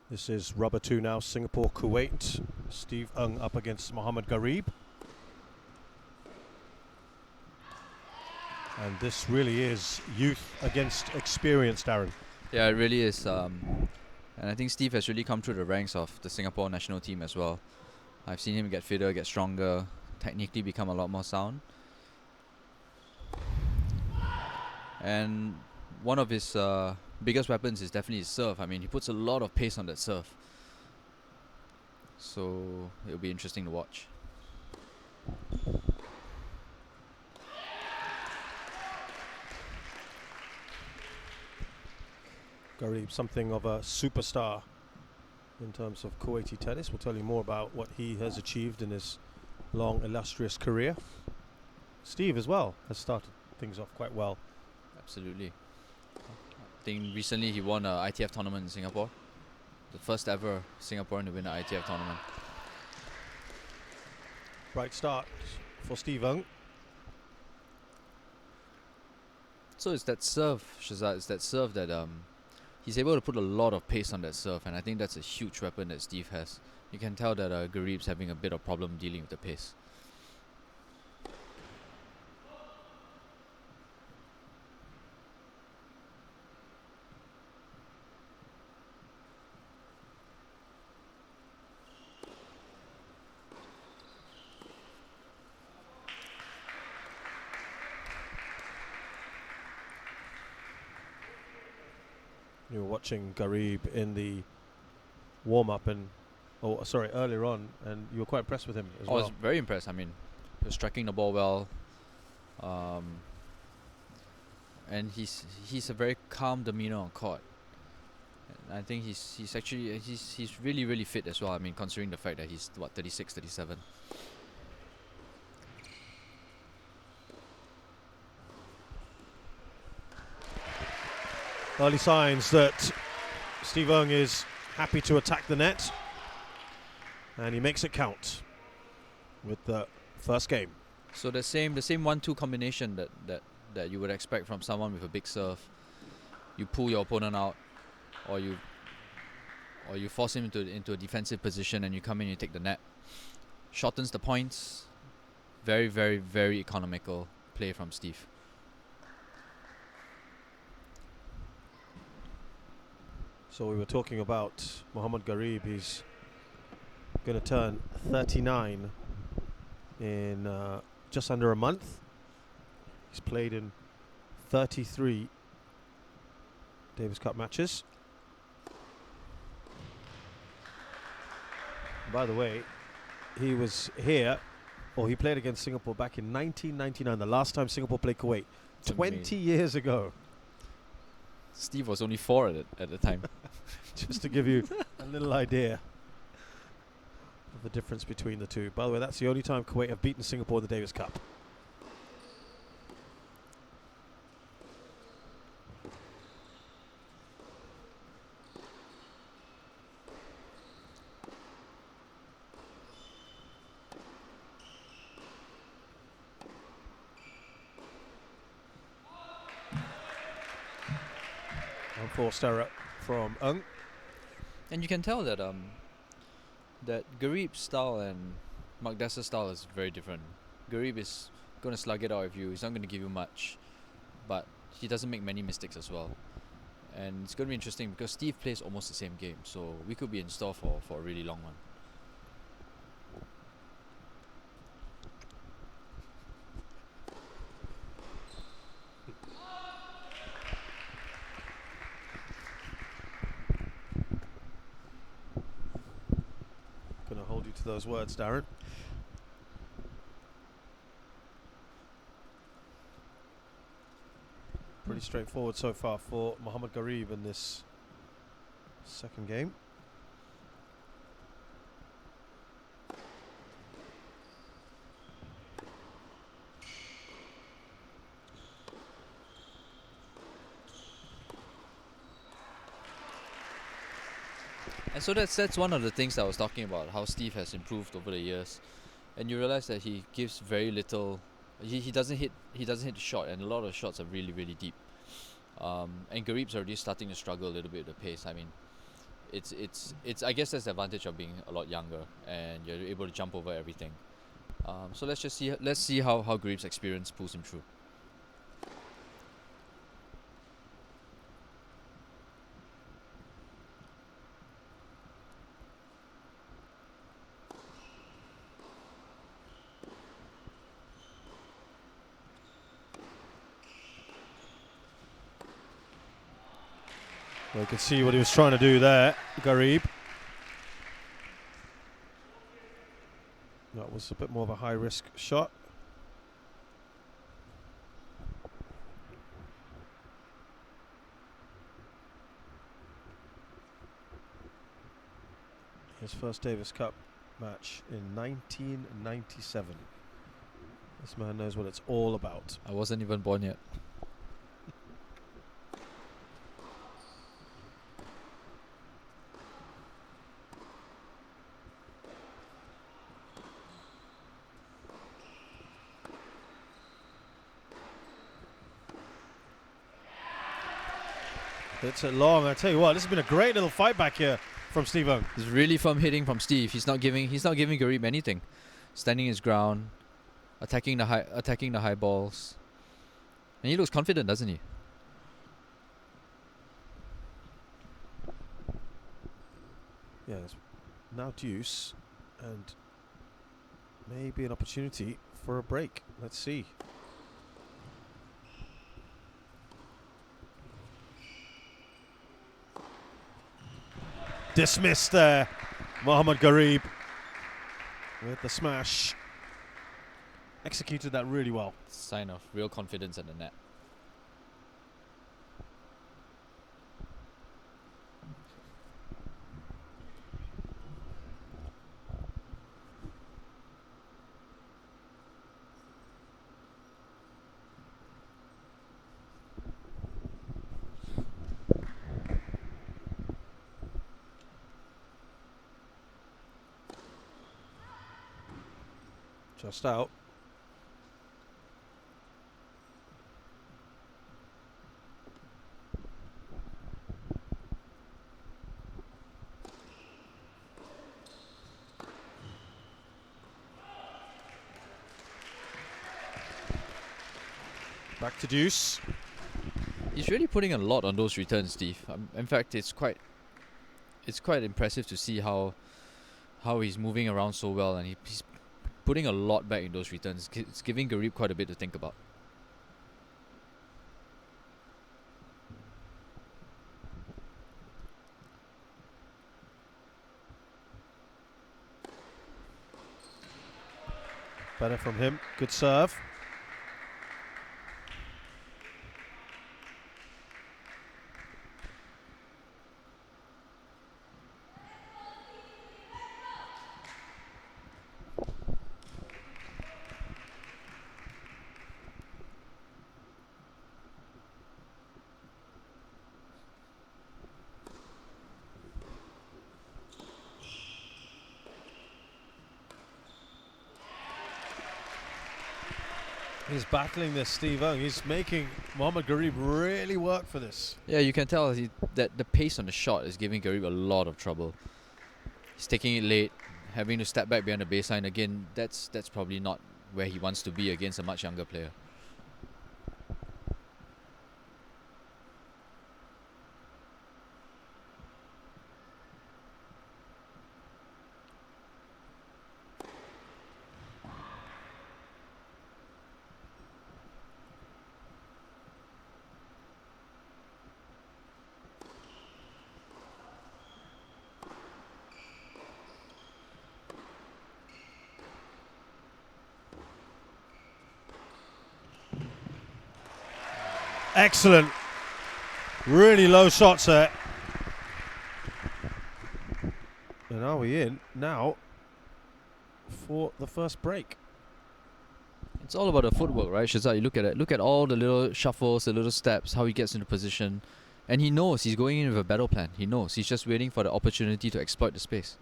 This is rubber 2 now, Singapore, Kuwait. Steve Ng up against Mohammad Gareeb. And this really is youth against experience, Darren. Yeah, it really is. And I think Steve has really come through the ranks of the Singapore national team as well. I've seen him get fitter, get stronger, technically become a lot more sound. And one of his biggest weapons is definitely his serve. I mean, he puts a lot of pace on that serve. So it'll be interesting to watch. Gareeb, something of a superstar in terms of Kuwaiti tennis. We'll tell you more about what he has achieved in his long, illustrious career. Steve as well has started things off quite well. Absolutely. I think recently he won an ITF tournament in Singapore. The first ever Singaporean to win an ITF tournament. Bright start for Steve Ng. So it's that serve, Shazad, it's that serve that he's able to put a lot of pace on that serve, and I think that's a huge weapon that Steve has. You can tell that Gareeb's having a bit of problem dealing with the pace. You were watching Gareeb in the warm-up and, earlier on, and you were quite impressed with him as well. I was very impressed. I mean, he was striking the ball well, and he's a very calm demeanor on court. And I think he's actually really fit as well. I mean, considering the fact that he's 36, 37. Early signs that Steve Ng is happy to attack the net, and he makes it count with the first game. So the same 1-2 combination that you would expect from someone with a big serve. You pull your opponent out, or you force him into a defensive position, and you come in and you take the net. Shortens the points. Very, very, very economical play from Steve. So we were talking about Mohammad Gareeb. He's going to turn 39 in just under a month. He's played in 33 Davis Cup matches. By the way, he was here, or he played against Singapore back in 1999, the last time Singapore played Kuwait, 20 years ago. Steve was only 4 at the time. Just to give you a little idea of the difference between the two. By the way, that's the only time Kuwait have beaten Singapore in the Davis Cup. Unforced error from Ng. And you can tell that that Gareeb's style and Mark Dessa's style is very different. Gareeb is going to slug it out with you. He's not going to give you much, but he doesn't make many mistakes as well. And it's going to be interesting because Steve plays almost the same game, so we could be in store for a really long one. Going to hold you to those words, Darren. Pretty straightforward so far for Mohammad Gareeb in this second game. And so that's one of the things that I was talking about, how Steve has improved over the years. And you realize that he gives very little. He doesn't hit the shot, and a lot of shots are really, really deep. And Gareeb's already starting to struggle a little bit with the pace. I mean, it's I guess that's the advantage of being a lot younger and you're able to jump over everything. So let's see how Gareeb's experience pulls him through. Well, you can see what he was trying to do there, Gareeb. That was a bit more of a high-risk shot. His first Davis Cup match in 1997. This man knows what it's all about. I wasn't even born yet. It's a long. I tell you what, this has been a great little fight back here from Steve Ung. It's really firm hitting from Steve. He's not giving Gareeb anything. Standing his ground, attacking the high balls. And he looks confident, doesn't he? Yeah, it's now deuce and maybe an opportunity for a break. Let's see. Dismissed there, Mohammad Gareeb with the smash. Executed that really well. Sign of real confidence at the net. Just out. Back to deuce. He's really putting a lot on those returns, Steve. In fact, it's quite impressive to see how he's moving around so well, and he's putting a lot back in those returns. It's giving Gareeb quite a bit to think about. Better from him. Good serve. He's battling this, Steve Ung. He's making Mohammad Gareeb really work for this. Yeah, you can tell that the pace on the shot is giving Gareeb a lot of trouble. He's taking it late, having to step back behind the baseline again. That's probably not where he wants to be against a much younger player. Excellent. Really low shots there. And are we in now for the first break? It's all about the footwork, right, Shazad? You look at it. Look at all the little shuffles, the little steps, how he gets into position. And he knows he's going in with a battle plan. He knows. He's just waiting for the opportunity to exploit the space.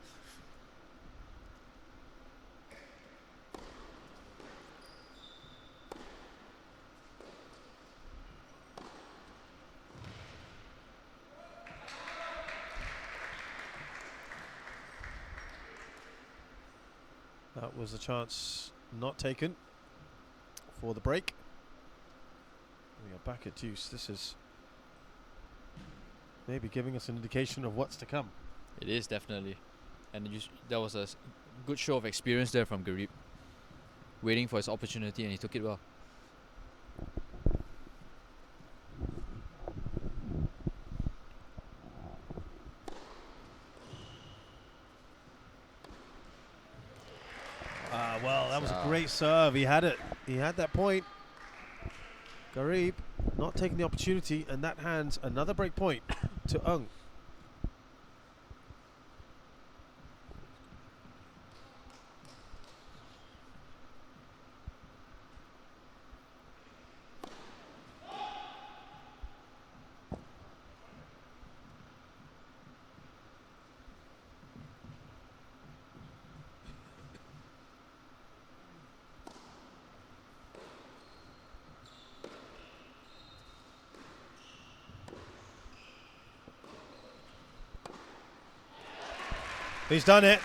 That was a chance not taken for the break. We are back at deuce. This is maybe giving us an indication of what's to come. It is definitely, and that was a good show of experience there from Gareeb, waiting for his opportunity, and he took it well. Well, that was a great serve. He had it. He had that point. Gareeb not taking the opportunity, and that hands another break point to Ung. He's done it.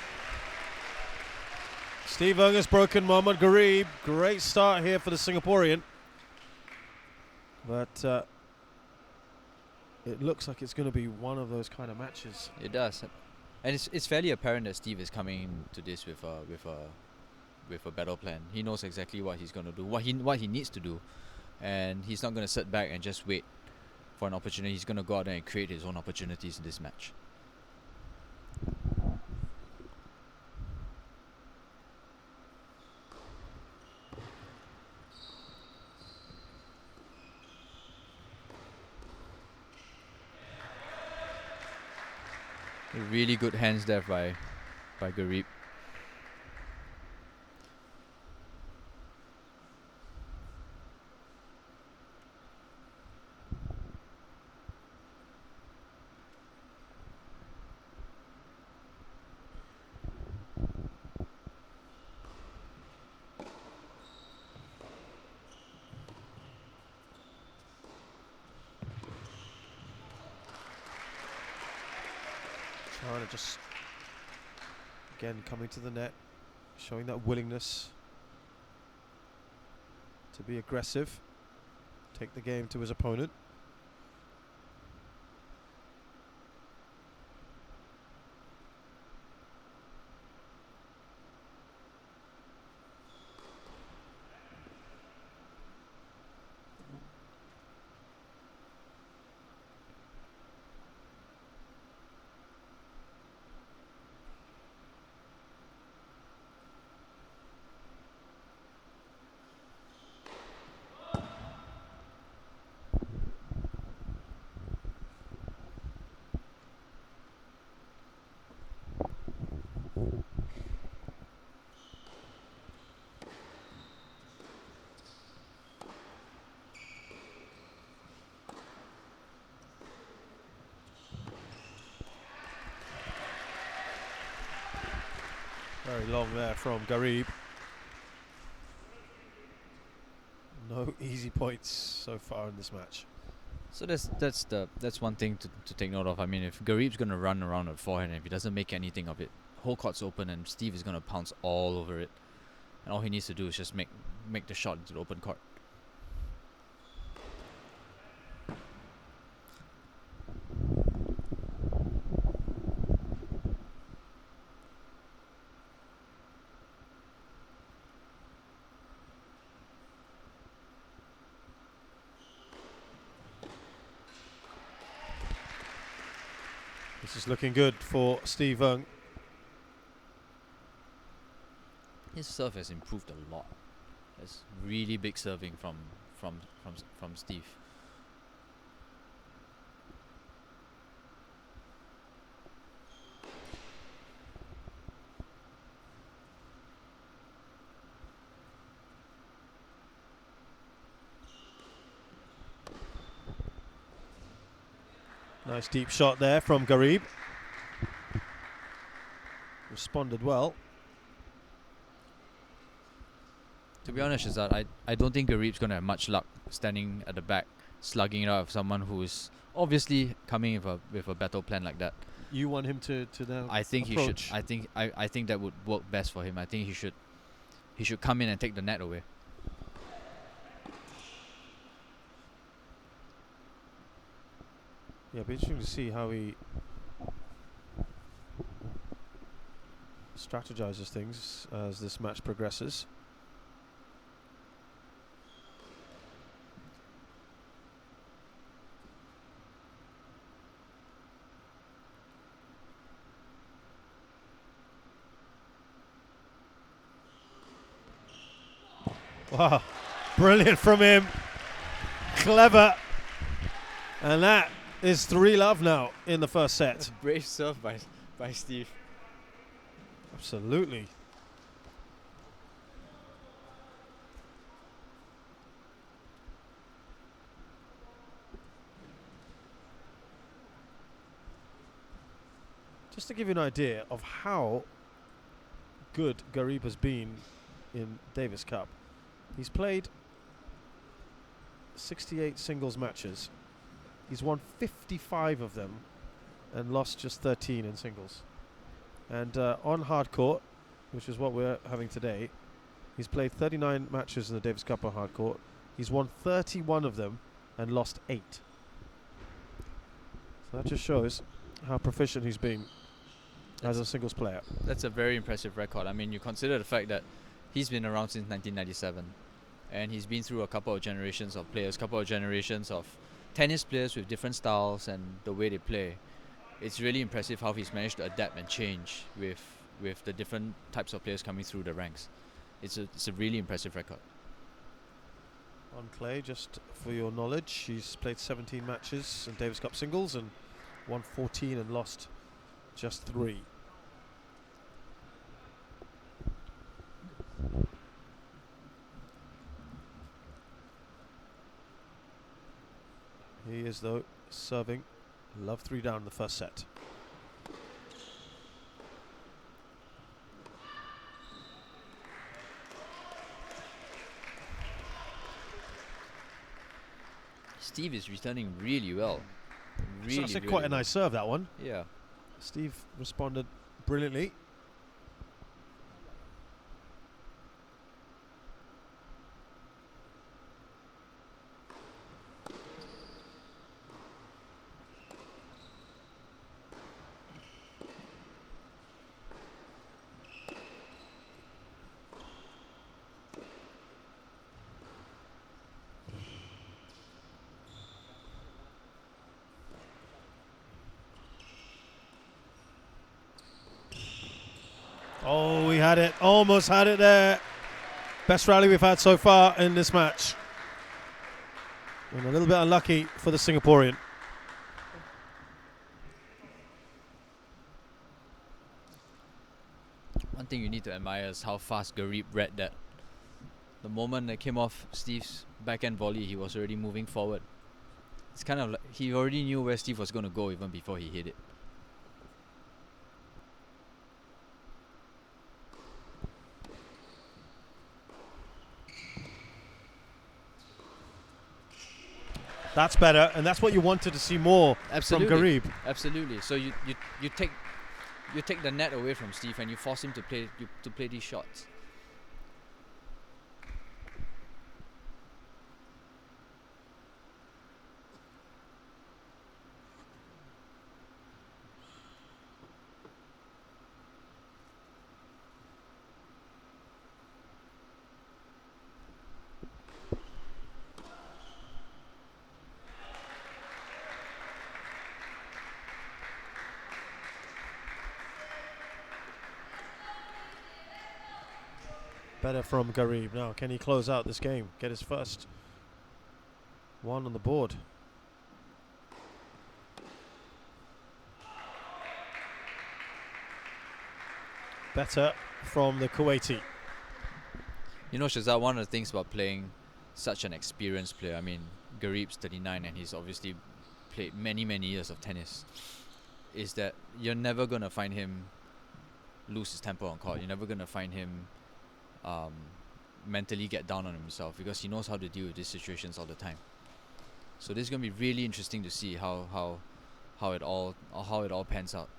Steve Ung has broken Mohammad Gareeb. Great start here for the Singaporean. But it looks like it's going to be one of those kind of matches. It does, and it's fairly apparent that Steve is coming into this with a battle plan. He knows exactly what he's going to do, what he needs to do, and he's not going to sit back and just wait for an opportunity. He's going to go out there and create his own opportunities in this match. Really good hands there by Gareeb. Trying to just, again, coming to the net, showing that willingness to be aggressive, take the game to his opponent. Very long there from Gareeb. No easy points so far in this match. So that's one thing to take note of. I mean, if Gareeb's gonna run around at forehand, and if he doesn't make anything of it, whole court's open, and Steve is gonna pounce all over it, and all he needs to do is just make the shot into the open court. This is looking good for Steve Ung. His serve has improved a lot. That's really big serving from Steve. Nice deep shot there from Gareeb. Responded well. To be honest, is that I don't think Gareeb's going to have much luck standing at the back, slugging it out of someone who is obviously coming with a battle plan like that. You want him to now I think approach. he should. I think that would work best for him. I think he should he should come in and take the net away. Yeah, it'll be interesting to see how he strategizes things as this match progresses. Wow, brilliant from him. Clever. And that is 3-love now in the first set. Brave serve by Steve. Absolutely. Just to give you an idea of how good Gareeb has been in Davis Cup, he's played 68 singles matches. He's won 55 of them and lost just 13 in singles. And on hard court, which is what we're having today, he's played 39 matches in the Davis Cup on hard court. He's won 31 of them and lost 8. So that just shows how proficient he's been as a singles player. That's a very impressive record. I mean, you consider the fact that he's been around since 1997, and he's been through a couple of generations of players, couple of generations of tennis players with different styles and the way they play. It's really impressive how he's managed to adapt and change with the different types of players coming through the ranks. It's a really impressive record. On clay, just for your knowledge, he's played 17 matches in Davis Cup singles and won 14 and lost just 3. He is, though, serving love 3 down in the first set. Steve is returning really well. So that's quite a nice serve, that one. Yeah. Steve responded brilliantly. Oh, we had it. Almost had it there. Best rally we've had so far in this match. And a little bit unlucky for the Singaporean. One thing you need to admire is how fast Gareeb read that. The moment that came off Steve's backhand volley, he was already moving forward. It's kind of like he already knew where Steve was going to go even before he hit it. That's better, and that's what you wanted to see more from Gareeb. Absolutely. So you take the net away from Steve and you force him to play these shots. Better from Gareeb. Now, can he close out this game? Get his first one on the board. Better from the Kuwaiti. You know, Shazad, one of the things about playing such an experienced player, I mean, Gareeb's 39 and he's obviously played many years of tennis, is that you're never going to find him lose his temper on court. You're never going to find him mentally get down on himself, because he knows how to deal with these situations all the time. So this is going to be really interesting to see how it all pans out.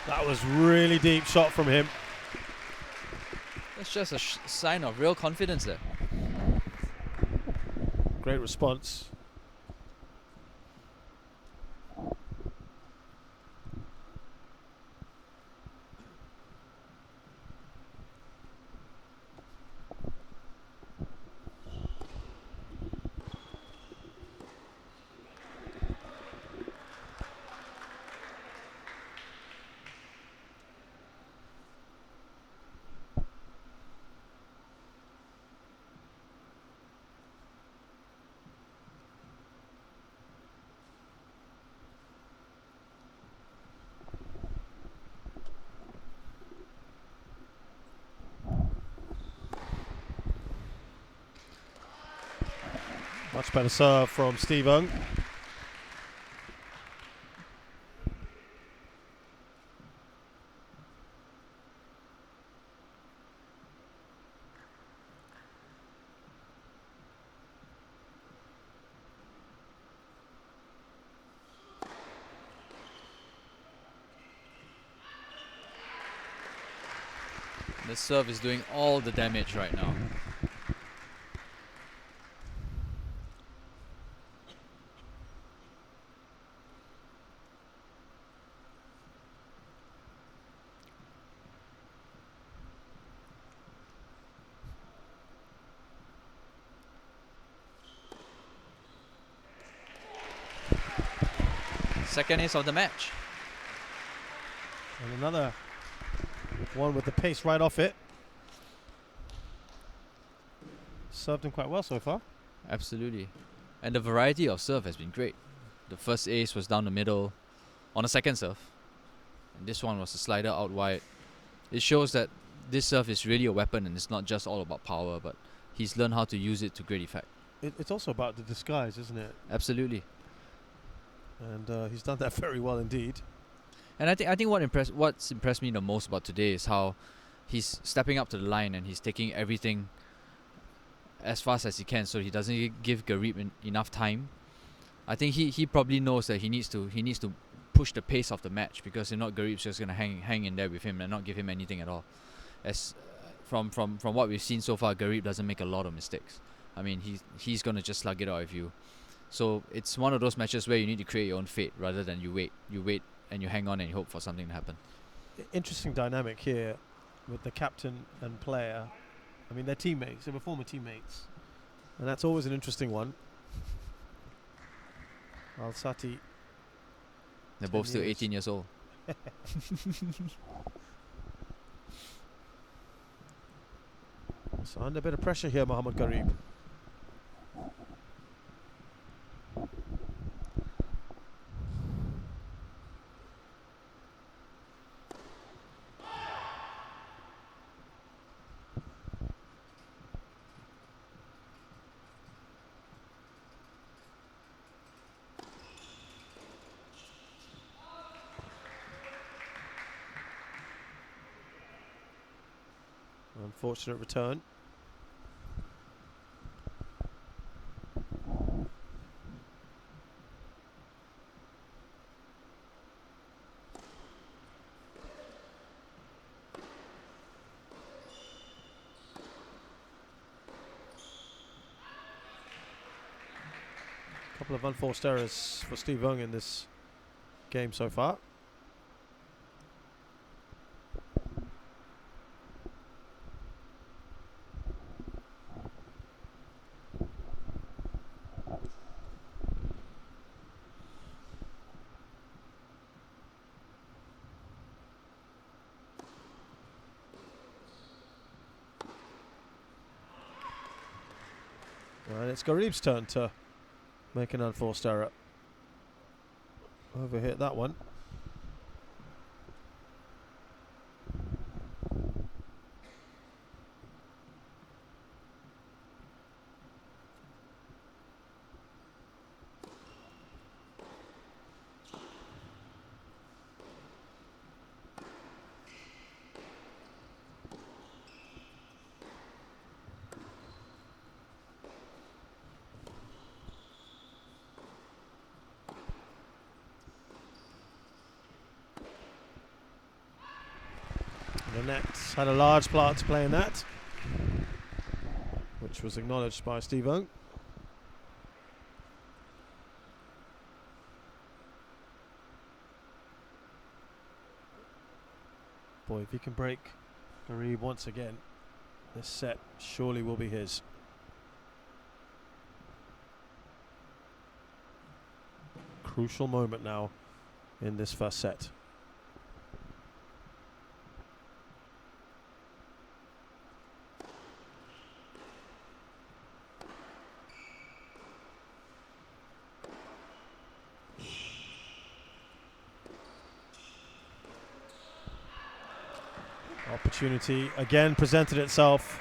That was really deep shot from him. That's just a sign of real confidence there. Great response. Much better serve from Steve Ung. The serve is doing all the damage right now. Second ace of the match. And another one with the pace right off it. Served him quite well so far. Absolutely. And the variety of serve has been great. The first ace was down the middle on a second serve. And this one was a slider out wide. It shows that this serve is really a weapon and it's not just all about power, but he's learned how to use it to great effect. It's also about the disguise, isn't it? Absolutely. And he's done that very well indeed. And I think what's impressed me the most about today is how he's stepping up to the line and he's taking everything as fast as he can, so he doesn't give Gareeb enough time. I think he probably knows that he needs to push the pace of the match, because if not, Gareeb's just gonna hang in there with him and not give him anything at all. As from what we've seen so far, Gareeb doesn't make a lot of mistakes. I mean, he's gonna just slug it out with you. So it's one of those matches where you need to create your own fate rather than you wait and you hang on and you hope for something to happen. Interesting dynamic here with the captain and player. I mean, they're teammates. They were former teammates, and that's always an interesting one. Al-Sati. They're both still 18 years old. So under a bit of pressure here, Mohammad Gareeb. Unfortunate return. Couple of unforced errors for Steve Ung in this game so far. And it's Gareeb's turn to make an unforced error. Overhit that one. The net had a large part to play in that, which was acknowledged by Steve Owen. Boy, if he can break Gareeb once again, this set surely will be his. Crucial moment now in this first set. Opportunity again presented itself.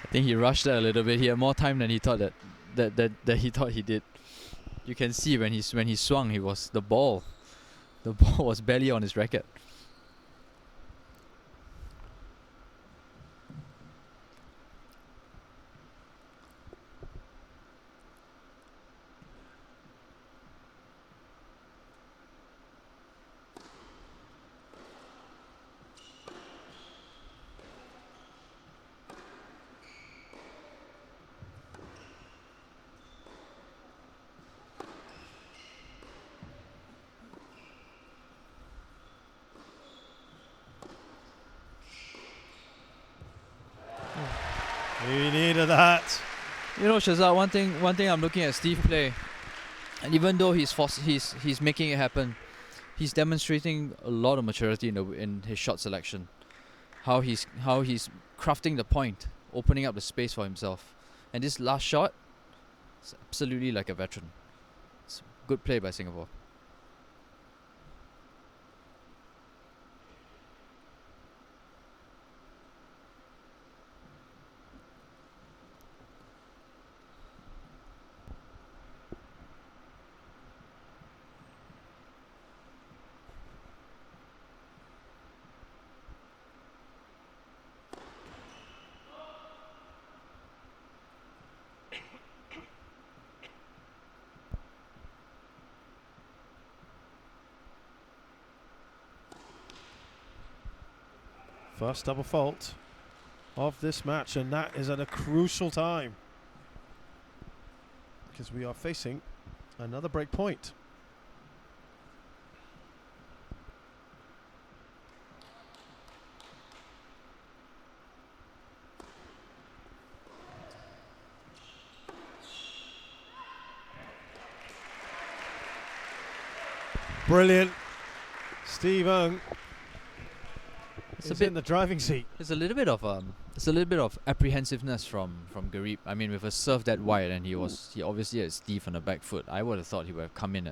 I think he rushed that a little bit. He had more time than he thought that he thought he did. You can see when he swung, the ball was barely on his racket. He needed that. You know, Shazad, one thing I'm looking at Steve play, and even though he's making it happen, he's demonstrating a lot of maturity in his shot selection. How he's crafting the point, opening up the space for himself. And this last shot, it's absolutely like a veteran. It's good play by Singapore. First double fault of this match, and that is at a crucial time because we are facing another break point. Brilliant. Steve Owen is in the driving seat. There's a little bit of apprehensiveness from Gareeb. I mean, with a serve that wide, and he obviously had Steve on the back foot. I would have thought he would have come in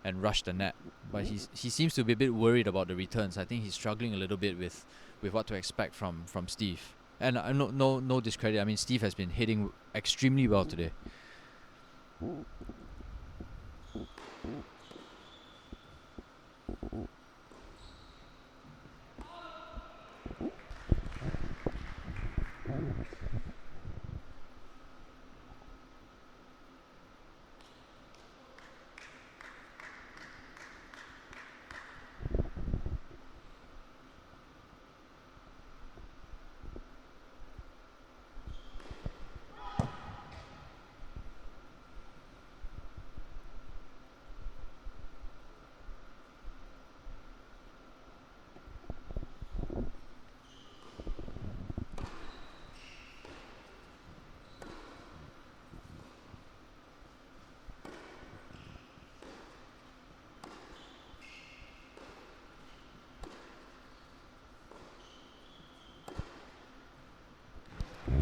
and rushed the net, but he seems to be a bit worried about the returns. I think he's struggling a little bit with what to expect from Steve. And no discredit. I mean, Steve has been hitting extremely well today.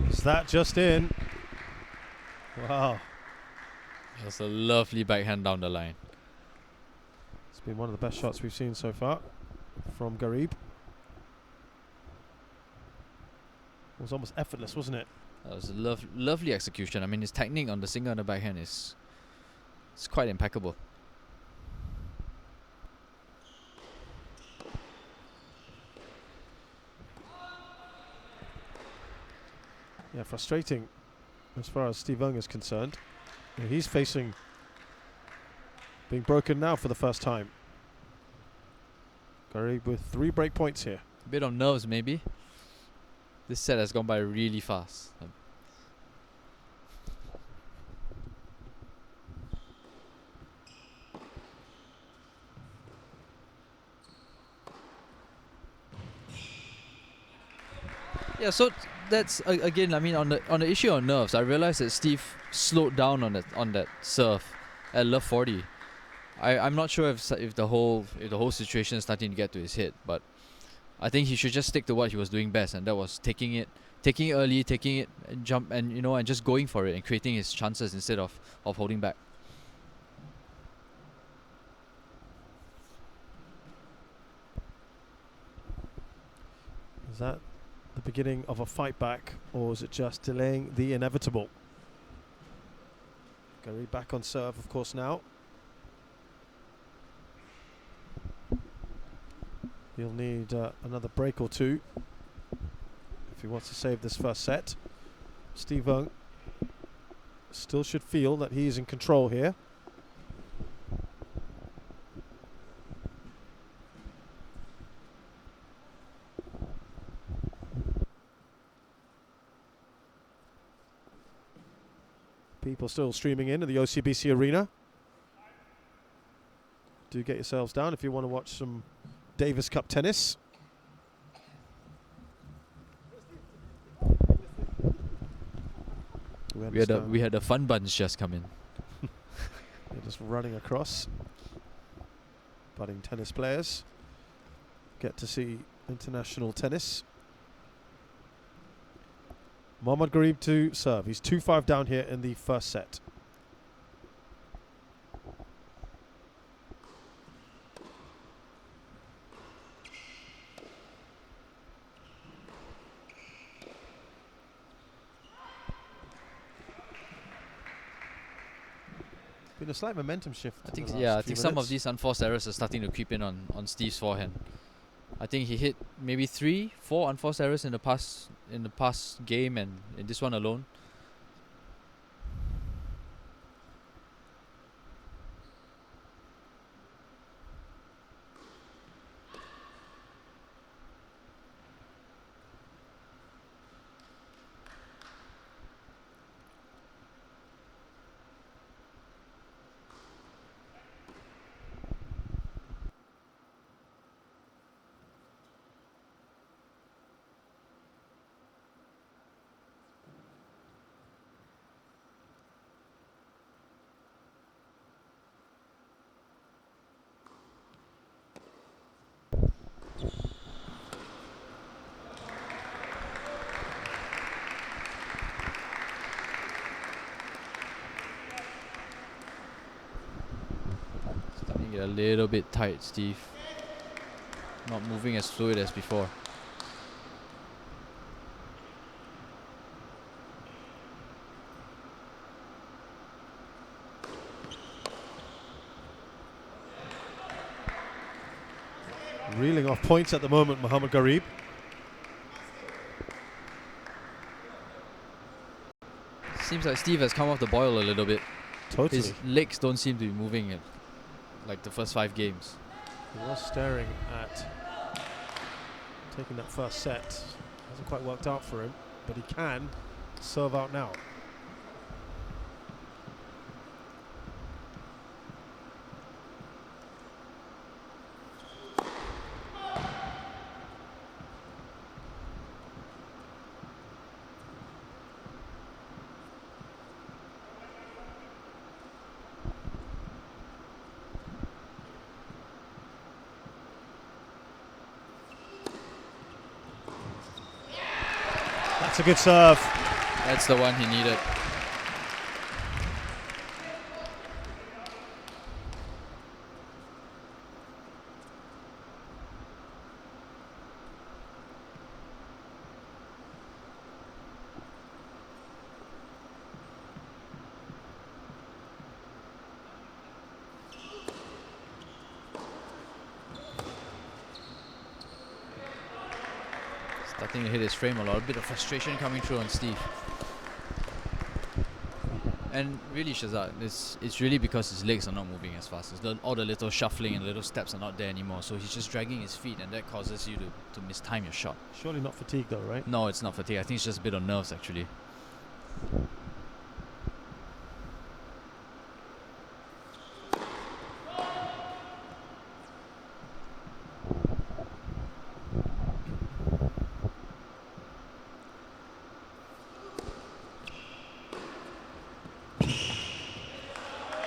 Is that just in? Wow. That's a lovely backhand down the line. It's been one of the best shots we've seen so far from Gareeb. It was almost effortless, wasn't it? That was a lovely execution. I mean, his technique on the single and the backhand is quite impeccable. Yeah, frustrating as far as Steve Owen is concerned. You know, he's facing being broken now for the first time. Gareeb with 3 break points here. A bit of nerves, maybe. This set has gone by really fast. Yeah, so that's again. I mean, on the issue of nerves, I realized that Steve slowed down on that serve at love 40. I'm not sure if the whole situation is starting to get to his head, but I think he should just stick to what he was doing best, and that was taking it early, taking it and jump, and and just going for it and creating his chances instead of holding back. Is that the beginning of a fight back, or is it just delaying the inevitable? Gareeb back on serve, of course, now. He'll need another break or two if he wants to save this first set. Steve Ung still should feel that he's in control here. People still streaming in the OCBC arena. Do get yourselves down if you want to watch some Davis Cup tennis. We had a fun bunch just come in. They're just running across. Budding tennis players get to see international tennis. Mohammad Gareeb to serve. He's 2-5 down here in the first set. Been a slight momentum shift. I think some of these unforced errors are starting to creep in on Steve's forehand. I think he hit maybe 3-4 unforced errors in the past game, and in this one alone. Get a little bit tight, Steve. Not moving as fluid as before. Reeling off points at the moment, Mohammad Gareeb. Seems like Steve has come off the boil a little bit. Totally. His legs don't seem to be moving it like the first 5 games. He was staring at taking that first set. Hasn't quite worked out for him, but he can serve out now. That's a good serve. That's the one he needed. Starting to hit his frame a lot. A bit of frustration coming through on Steve. And really, Shazad, it's really because his legs are not moving as fast. All the little shuffling and little steps are not there anymore. So he's just dragging his feet, and that causes you to mistime your shot. Surely not fatigue though, right? No, it's not fatigue. I think it's just a bit of nerves actually.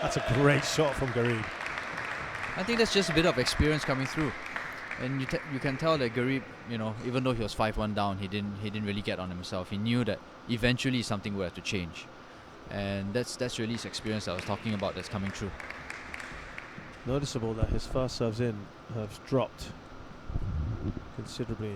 That's a great shot from Gareeb. I think that's just a bit of experience coming through, and you can tell that Gareeb, you know, even though he was 5-1 down, he didn't really get on himself. He knew that eventually something would have to change, and that's really his experience I was talking about that's coming through. Noticeable that his first serves in have dropped considerably.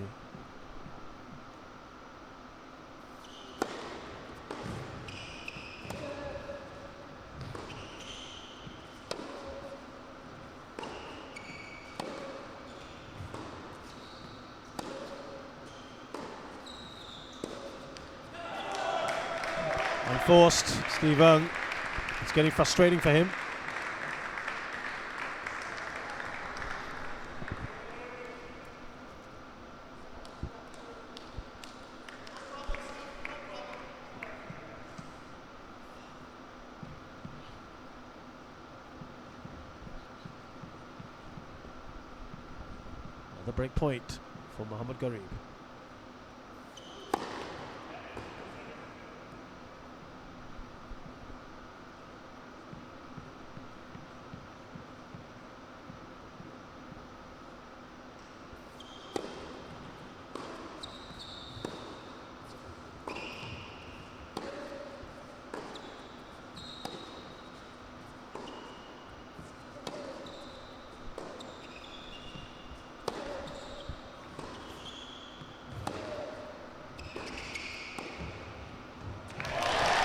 Unforced, Steve Ng. It's getting frustrating for him. Another break point for Mohammad Gareeb.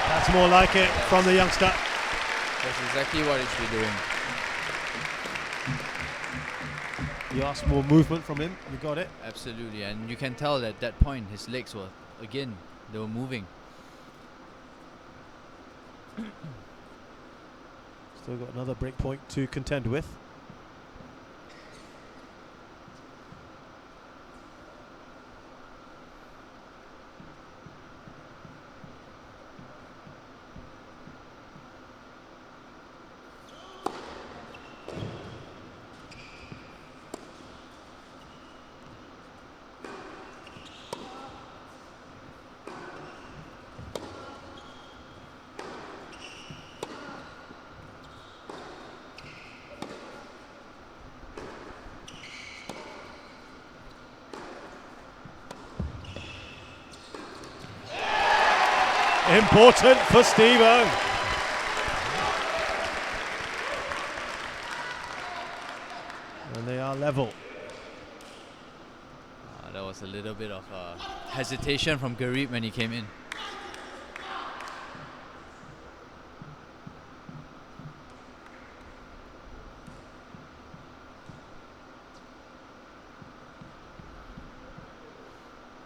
That's more like it from the youngster. That's exactly what he should be doing. You asked more movement from him, you got it. Absolutely, and you can tell that at that point his legs were, again, they were moving. Still got another break point to contend with. Important for Steve Ng. And they are level. That was a little bit of hesitation from Gareeb when he came in.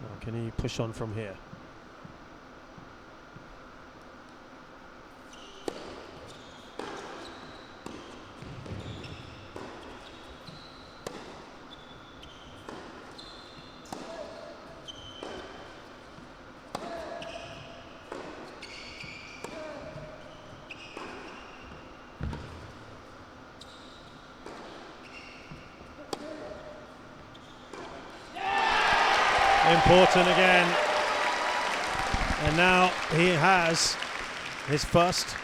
Now, can he push on from here? Important again, and now he has his first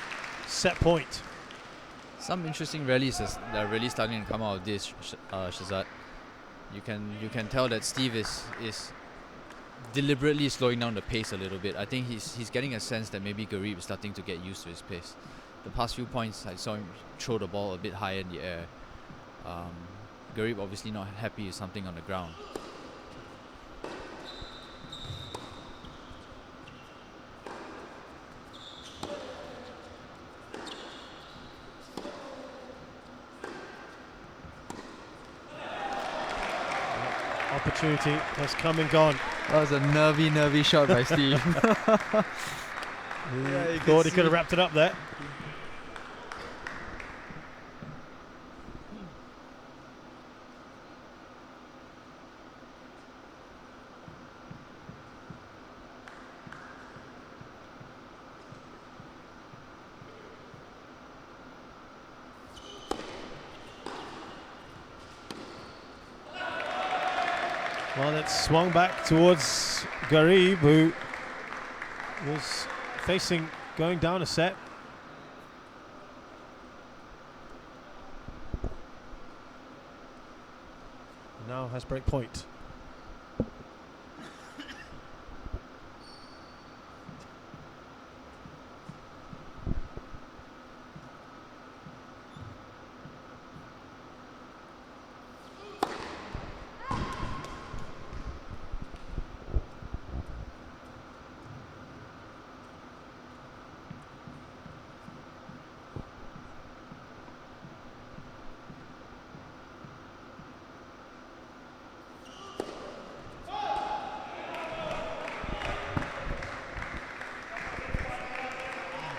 set point. Some interesting rallies that are really starting to come out of this, Shazad. You can tell that Steve is deliberately slowing down the pace a little bit. I think he's getting a sense that maybe Gareeb is starting to get used to his pace. The past few points I saw him throw the ball a bit higher in the air. Gareeb obviously not happy with something on the ground. Opportunity has come and gone. That was a nervy shot by Steve. He thought he could have wrapped it up there. Well, it's swung back towards Gareeb, who was facing going down a set. Now has break point.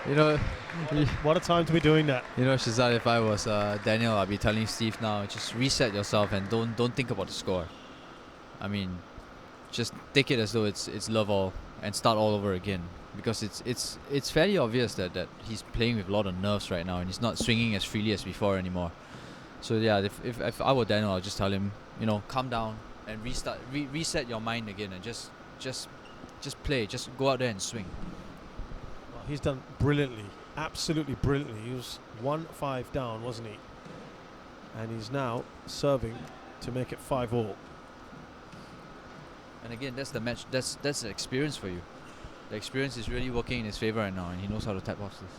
You know, What a time to be doing that. you know, Shazad, if I was Daniel, I'd be telling Steve now, just reset yourself and don't think about the score. I mean, just take it as though it's love all and start all over again, because it's fairly obvious that he's playing with a lot of nerves right now and he's not swinging as freely as before anymore. So yeah, if I were Daniel, I'll just tell him, you know, calm down and reset your mind again and just play, just go out there and swing. Well, he's done brilliantly, absolutely brilliantly. He was 1-5 down, wasn't he? And he's now serving to make it 5-all. And again, that's the match. That's the experience for you. The experience is really working in his favor right now, and he knows how to tap off this.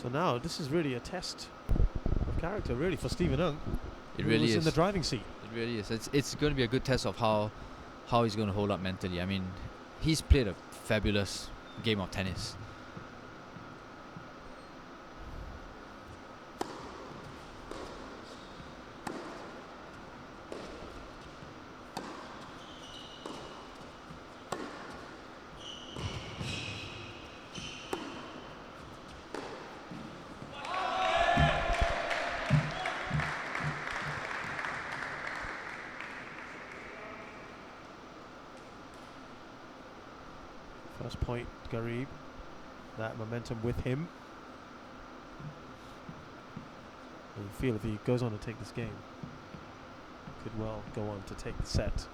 So now this is really a test of character, really, for Stephen Ng. It really is in the driving seat. It really is. It's going to be a good test of how he's going to hold up mentally. I mean, he's played a fabulous game of tennis. First point, Gareeb. That momentum with him. And you feel if he goes on to take this game, could well go on to take the set.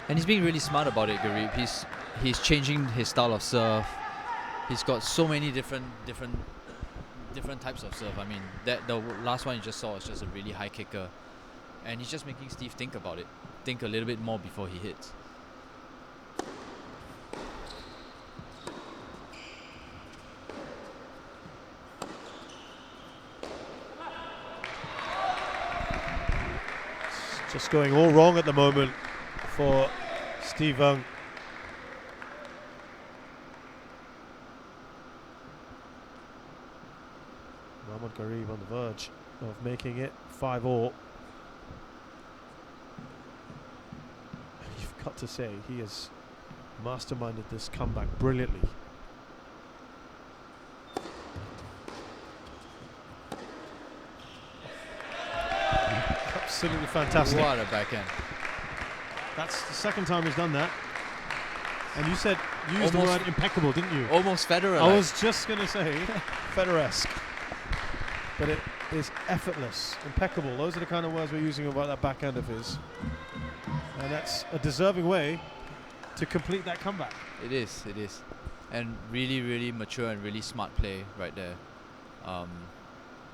And he's being really smart about it, Gareeb. He's changing his style of serve. He's got so many different types of serve. I mean, the last one you just saw was just a really high kicker. And he's just making Steve think about it. Think a little bit more before he hits. It's just going all wrong at the moment for Steve Ng. Mohammad Gareeb on the verge of making it 5-all. You've got to say, he has masterminded this comeback brilliantly. Absolutely fantastic. What a backhand. That's the second time he's done that. And you said, you used the word impeccable, didn't you? Almost Federer. I was just going to say Federer-esque. But it is effortless, impeccable. Those are the kind of words we're using about that backhand of his. And that's a deserving way to complete that comeback. It is.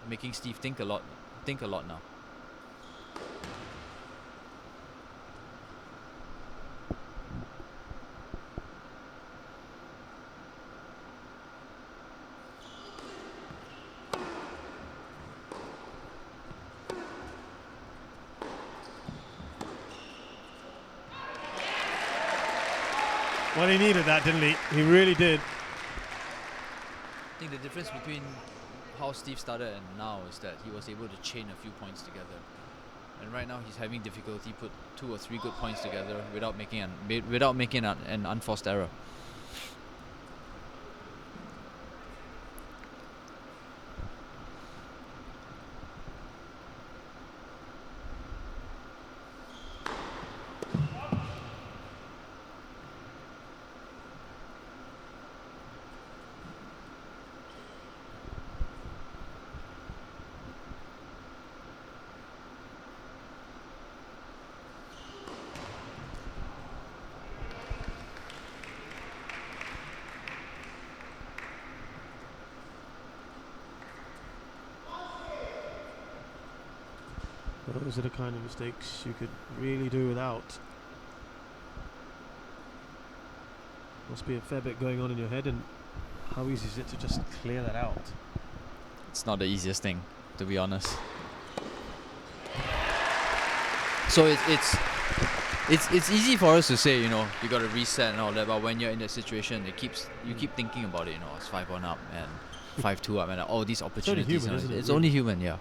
making Steve think a lot now. Well, he needed that, didn't he? He really did. I think the difference between how Steve started and now is that he was able to chain a few points together. And right now he's having difficulty put 2 or 3 good points together without making an unforced error. Those are the kind of mistakes you could really do without. Must be a fair bit going on in your head, and how easy is it to just clear that out? It's not the easiest thing, to be honest. So it's easy for us to say, you know, you got to reset and all that, but when you're in that situation, you keep thinking about it. You know, it's 5-1 up and 5-2 up, and all these opportunities. It's only human, isn't it? It's only human, yeah.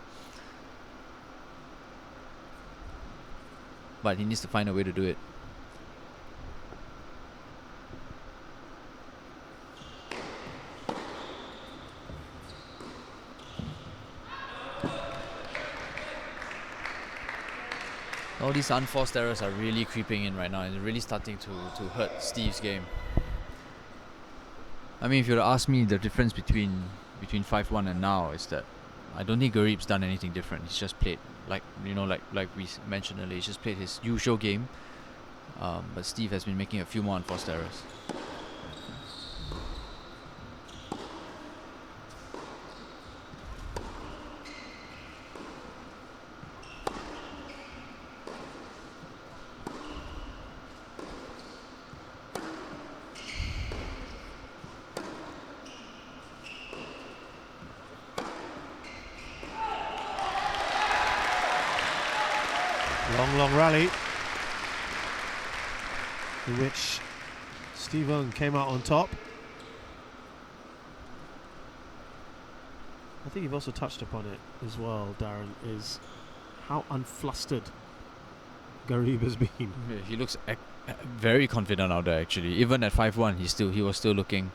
But he needs to find a way to do it. All these unforced errors are really creeping in right now and really starting to hurt Steve's game. I mean, if you were to ask me the difference between 5-1 and now is that I don't think Gareeb's done anything different. He's just played like we mentioned earlier. He's just played his usual game. But Steve has been making a few more unforced errors. Long rally, in which Steve Young came out on top. I think you've also touched upon it as well, Darren, is how unflustered Gareeb has been. Yeah, he looks very confident out there actually. Even at 5-1, he was still looking.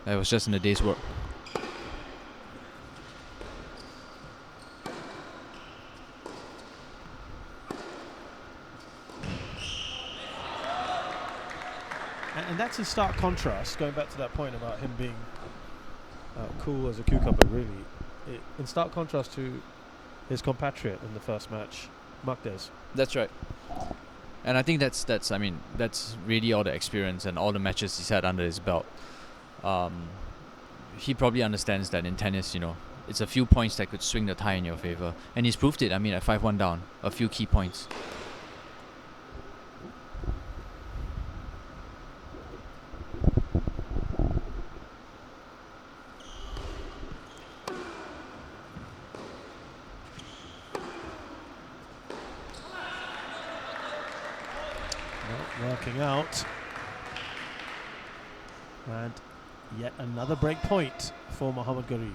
It was just in a day's work. And that's in stark contrast, going back to that point about him being cool as a cucumber, really. In stark contrast to his compatriot in the first match, Magdes. That's right. And I think that's really all the experience and all the matches he's had under his belt. He probably understands that in tennis, you know, it's a few points that could swing the tie in your favor. And he's proved it, I mean, at 5-1 down, a few key points. Working out, and yet another break point for Mohammad Gareeb.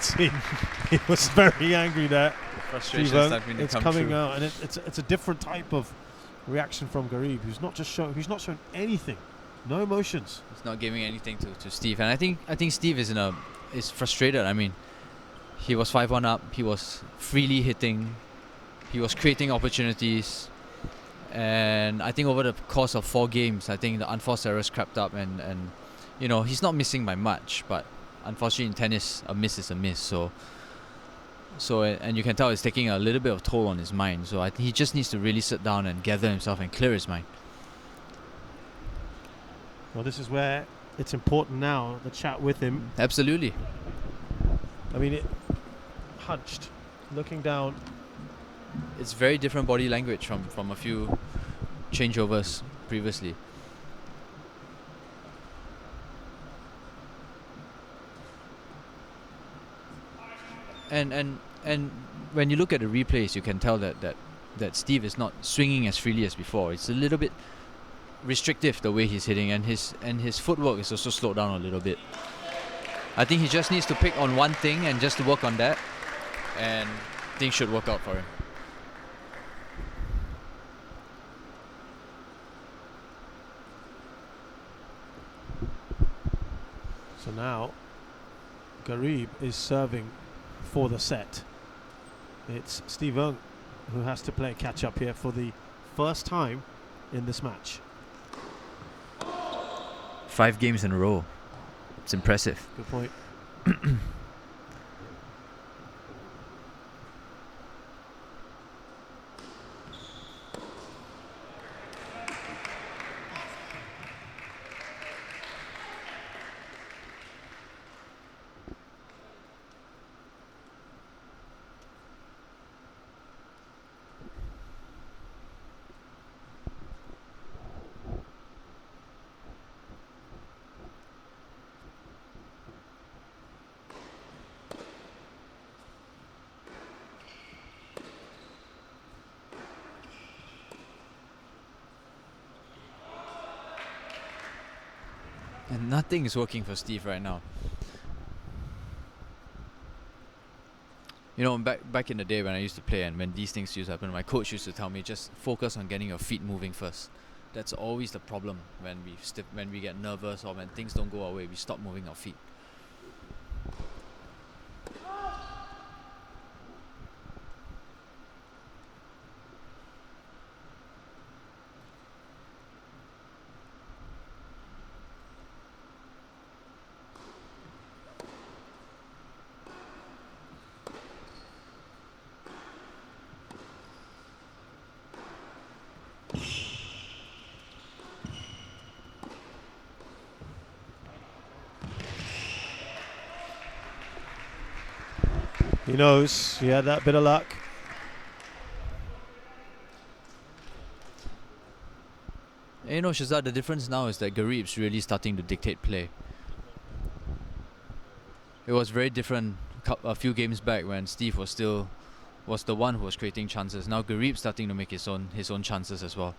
See, he was very angry there. Frustration it's coming out, and it's a different type of reaction from Gareeb, who's not shown anything No emotions. He's not giving anything to Steve, and I think Steve is frustrated. I mean, he was 5-1 up. He was freely hitting. He was creating opportunities, and I think over the course of 4 games, I think the unforced errors crept up, and you know, he's not missing by much, but unfortunately in tennis, a miss is a miss. So and you can tell it's taking a little bit of toll on his mind. So I think he just needs to really sit down and gather himself and clear his mind. Well, this is where it's important now, the chat with him. Absolutely. I mean, hunched, looking down. It's very different body language from a few changeovers previously. And when you look at the replays, you can tell that Steve is not swinging as freely as before. It's a little bit restrictive the way he's hitting, and his footwork is also slowed down a little bit. I think he just needs to pick on one thing and just to work on that, and things should work out for him. So now Gareeb is serving for the set. It's Steve Ng who has to play catch up here for the first time in this match. 5 games in a row. It's impressive. Good point. And nothing is working for Steve right now. You know, back in the day when I used to play and when these things used to happen, my coach used to tell me, just focus on getting your feet moving first. That's always the problem when we get nervous or when things don't go our way, we stop moving our feet. He knows he had that bit of luck. And you know, Shazad, the difference now is that Gareeb's really starting to dictate play. It was very different a few games back when Steve was the one who was creating chances. Now Gareeb's starting to make his own chances as well.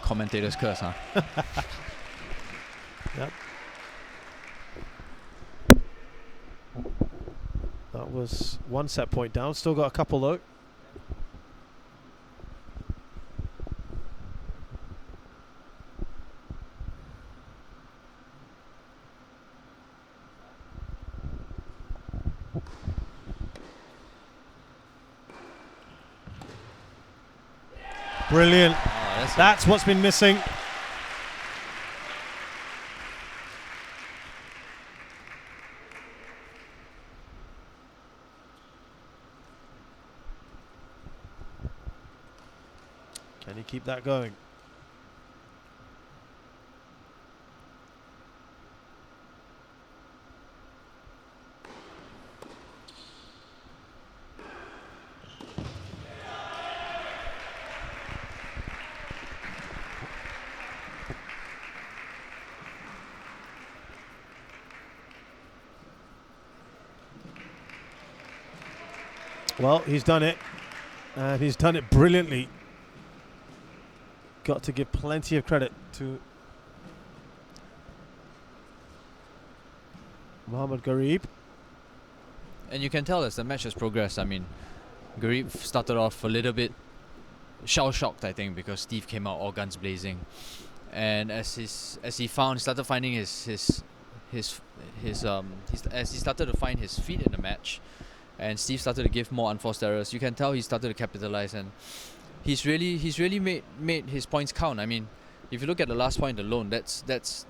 Commentator's curse, huh? Yep. That was 1 set point down. Still got a couple though. Brilliant. Oh, that's what's been missing. Can he keep that going? Well, he's done it, and he's done it brilliantly. Got to give plenty of credit to Mohammad Gareeb. you can tell as the match has progressed. I mean, Gareeb started off a little bit shell-shocked, I think, because Steve came out all guns blazing, and as he started finding as he started to find his feet in the match, and Steve started to give more unforced errors, you can tell he started to capitalize, and he's really made his points count. I mean, if you look at the last point alone, that's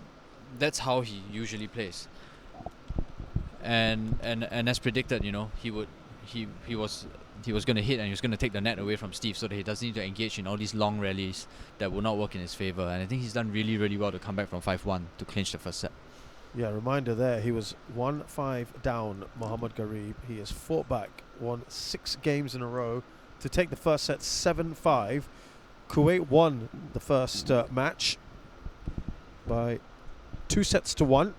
how he usually plays. And as predicted, you know, he was going to hit, and he was going to take the net away from Steve, so that he doesn't need to engage in all these long rallies that will not work in his favor. And I think he's done really, really well to come back from 5-1 to clinch the first set. Yeah, reminder there, he was 1-5 down, Mohammad Gareeb. He has fought back, won 6 games in a row to take the first set 7-5. Kuwait won the first match by 2-1.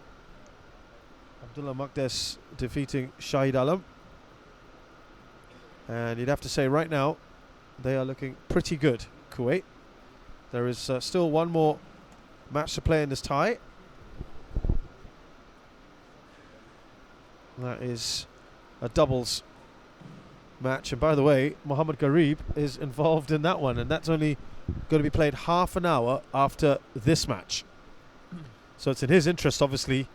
Abdullah Maqdes defeating Shahid Alam. And you'd have to say right now, they are looking pretty good, Kuwait. There is still one more match to play in this tie. That is a doubles match. And by the way, Mohammad Gareeb is involved in that one. And that's only going to be played half an hour after this match. So it's in his interest, obviously,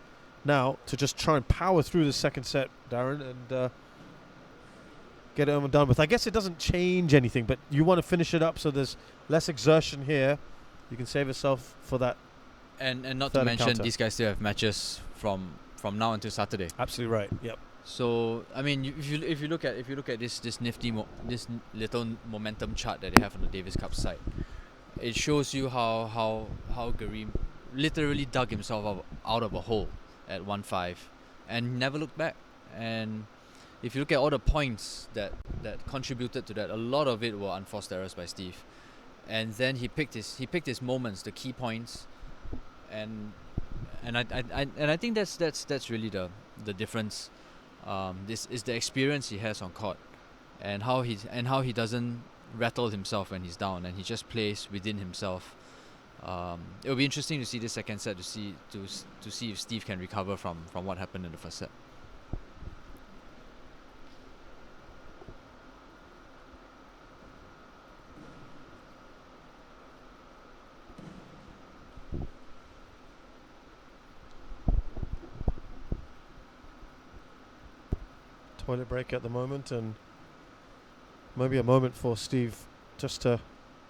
now to just try and power through the second set, Darren, and get it over and done with. I guess it doesn't change anything, but you want to finish it up so there's less exertion here. You can save yourself for that. And not to mention, these guys still have matches from now until Saturday. Absolutely right. Yep. So I mean, if you look at this nifty this little momentum chart that they have on the Davis Cup side, it shows you how Gareeb literally dug himself out of a hole at 1-5 and never looked back. And if you look at all the points that contributed to that, a lot of it were unforced errors by Steve. And then he picked his moments, the key points, and I think that's really the difference. This is the experience he has on court, and how he doesn't rattle himself when he's down, and he just plays within himself. It'll be interesting to see this second set to see if Steve can recover from what happened in the first set. Toilet break at the moment, and maybe a moment for Steve just to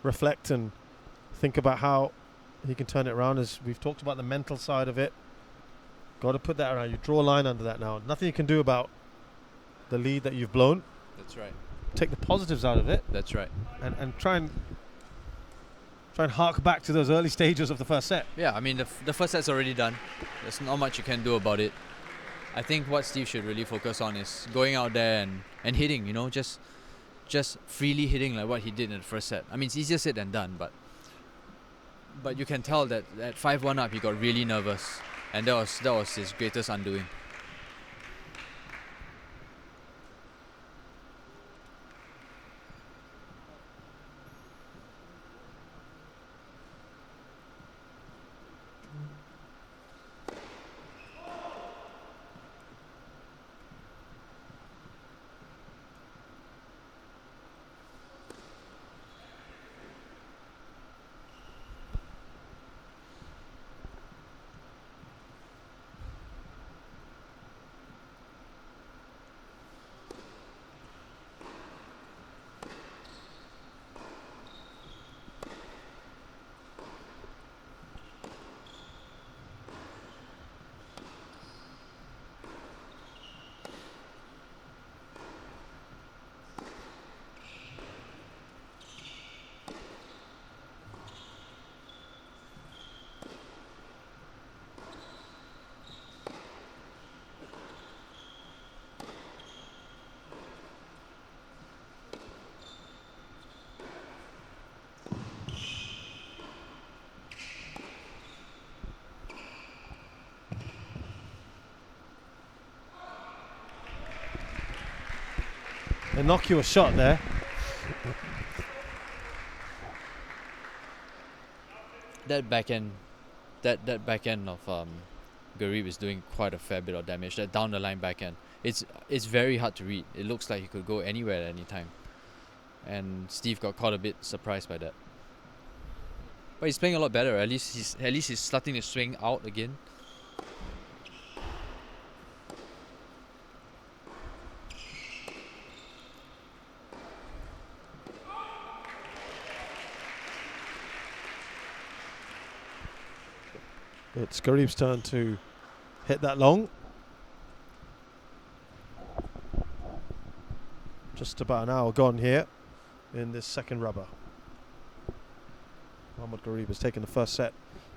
reflect and think about how he can turn it around. As we've talked about the mental side of it, got to put that around. You draw a line under that now. Nothing you can do about the lead that you've blown. That's right. Take the positives out of it. That's right. And try and hark back to those early stages of the first set. Yeah, I mean the first set's already done. There's not much you can do about it. I think what Steve should really focus on is going out there and hitting, you know, just freely hitting like what he did in the first set. I mean, it's easier said than done, but you can tell that at 5-1 up he got really nervous, and that was his greatest undoing. Innocuous shot there. That backhand of Gareeb is doing quite a fair bit of damage. That down the line backhand. it's very hard to read. It looks like he could go anywhere at any time, and Steve got caught a bit surprised by that. But he's playing a lot better. At least he's starting to swing out again. It's Gareeb's turn to hit that long. Just about an hour gone here in this second rubber. Mohammad Gareeb has taken the first set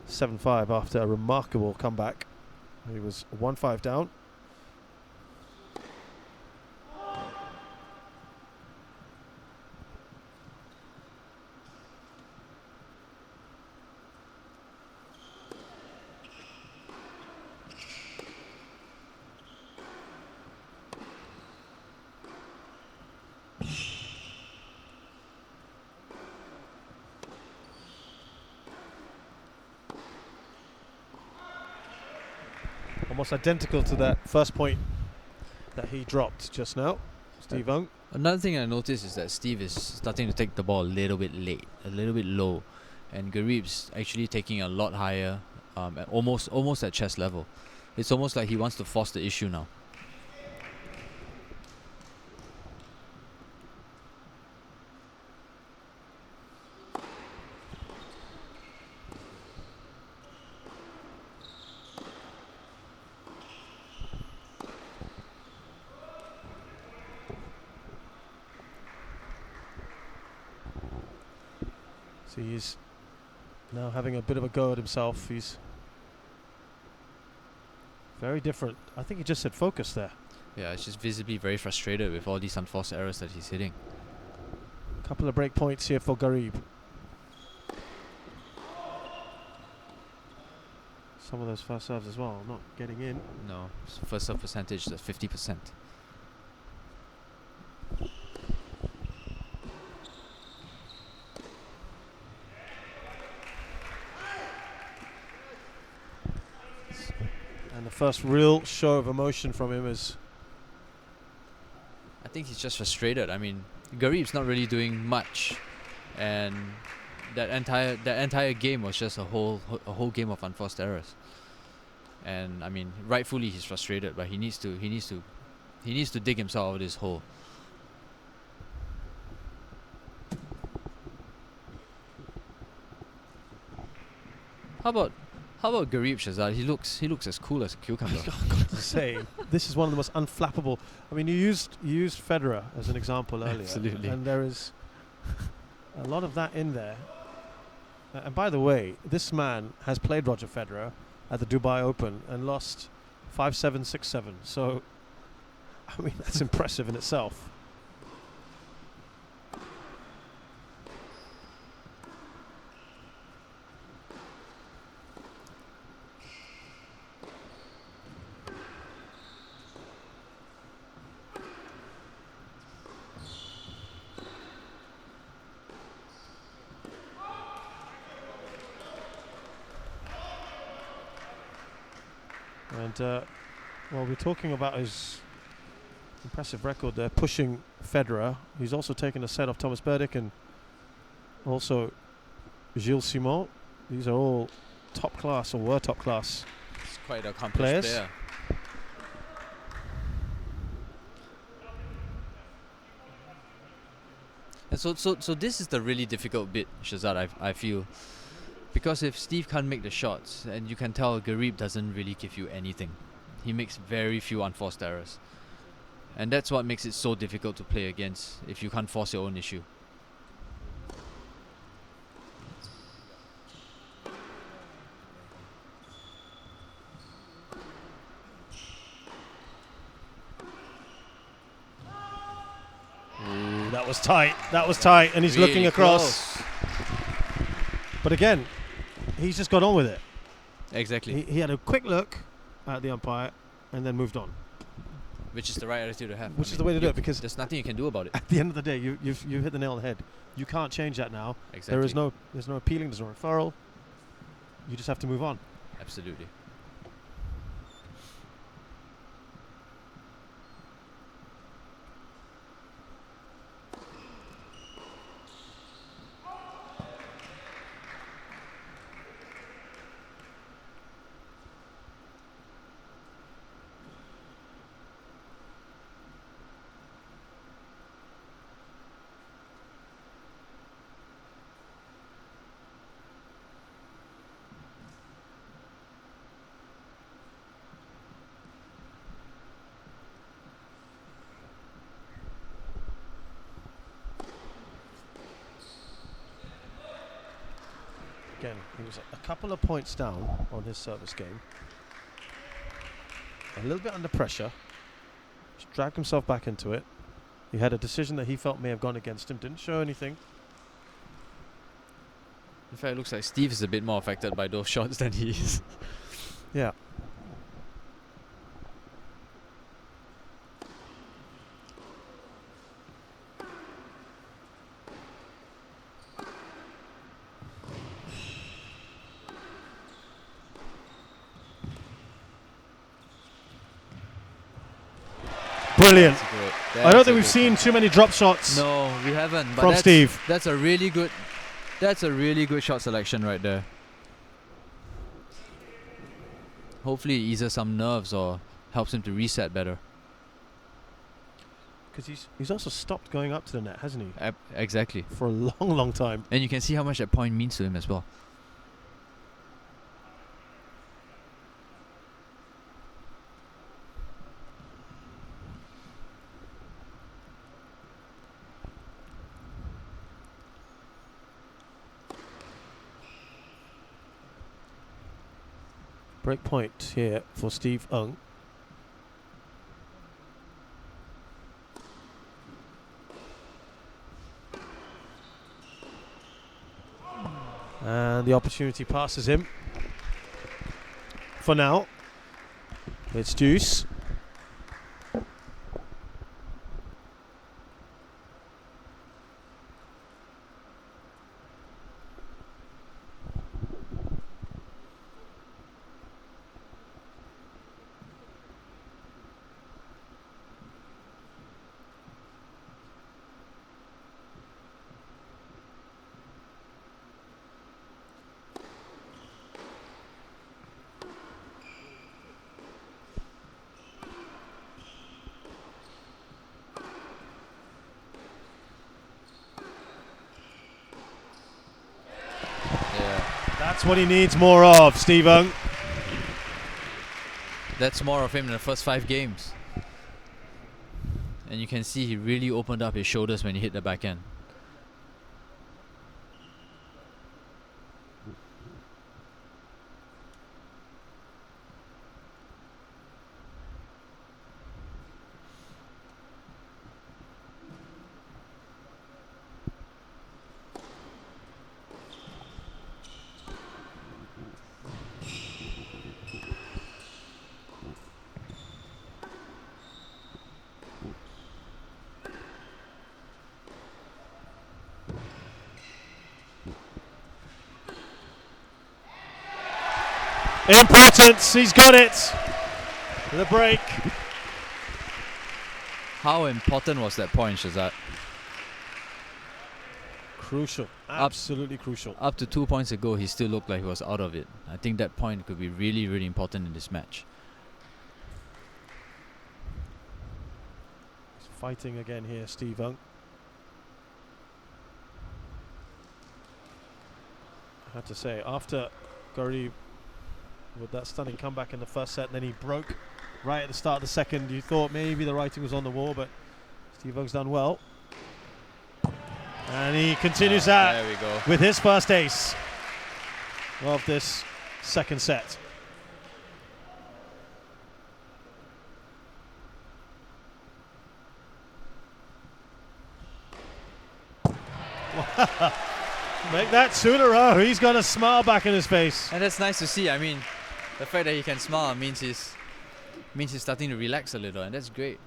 7-5 after a remarkable comeback. He was 1-5 down. Almost identical to that first point that he dropped just now, Steve Ung. Another thing I noticed is that Steve is starting to take the ball a little bit late, a little bit low, and Gareeb's actually taking a lot higher, at almost at chest level. It's almost like he wants to force the issue now. So he's now having a bit of a go at himself. He's very different. I think he just said focus there. Yeah, it's just visibly very frustrated with all these unforced errors that he's hitting. Couple of break points here for Gareeb. Some of those first serves as well, not getting in. No, first serve percentage is 50%. And the first real show of emotion from him is... I think he's just frustrated. I mean, Gareeb's not really doing much, and that entire game was just a whole game of unforced errors. And I mean, rightfully he's frustrated, but he needs to dig himself out of this hole. How about Gareeb, Shazad? He looks as cool as a cucumber. I've got to say, this is one of the most unflappable. I mean, you used Federer as an example earlier. Absolutely. And there is a lot of that in there. And by the way, this man has played Roger Federer at the Dubai Open and lost 5-7, 6-7. So, I mean, that's impressive in itself. And well, we're talking about his impressive record there, pushing Federer. He's also taken a set off Thomas Berdych and also Gilles Simon. These are all top class, or were top class. It's quite accomplished players. player. And so this is the really difficult bit, Shazad, I feel. Because if Steve can't make the shots, and you can tell Gareeb doesn't really give you anything. He makes very few unforced errors. And that's what makes it so difficult to play against if you can't force your own issue. Ooh, that was tight. That was tight. And he's Really looking across. close. But again, he's just got on with it. Exactly. He had a quick look at the umpire and then moved on. Which is the right attitude to have. Which is the way to do it, because there's nothing you can do about it. at the end of the day, you've hit the nail on the head. You can't change that now. Exactly. There's no appealing, there's no referral. You just have to move on. Absolutely. Again, he was a couple of points down on his service game. A little bit under pressure. Just dragged himself back into it. He had a decision that he felt may have gone against him. Didn't show anything. In fact, it looks like Steve is a bit more affected by those shots than he is. Yeah. Brilliant. I don't think we've seen too many drop shots. No, we haven't. But from Steve. That's a really good. That's a really good shot selection right there. Hopefully, it eases some nerves or helps him to reset better. Because he's also stopped going up to the net, hasn't he? Exactly. For a long, long time. And you can see how much that point means to him as well. Break point here for Steve Ng. And the opportunity passes him. For now, it's deuce. That's what he needs more of, Steve Ng. That's more of him in the first 5 games. And you can see he really opened up his shoulders when he hit the backhand. Importance, he's got it. The break. How important was that point, Shazad? Crucial, absolutely crucial. Up to 2 points ago, he still looked like he was out of it. I think that point could be really, really important in this match. He's fighting again here, Steve Ng. I have to say, after Gareeb with that stunning comeback in the first set, and then he broke right at the start of the second, you thought maybe the writing was on the wall, but Steve Ng's done well. And he continues that there we go. with his first ace of this second set. Make that sooner, oh, he's got a smile back in his face. And that's nice to see. I mean, the fact that he can smile means he's starting to relax a little, and that's great.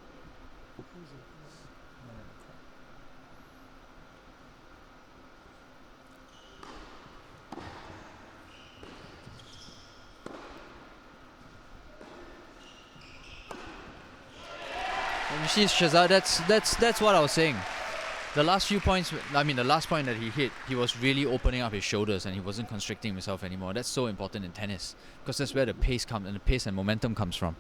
And you see, Shazad, that's what I was saying. The last few points, I mean the last point that he hit, he was really opening up his shoulders and he wasn't constricting himself anymore. That's so important in tennis because that's where the pace comes, and the pace and momentum comes from.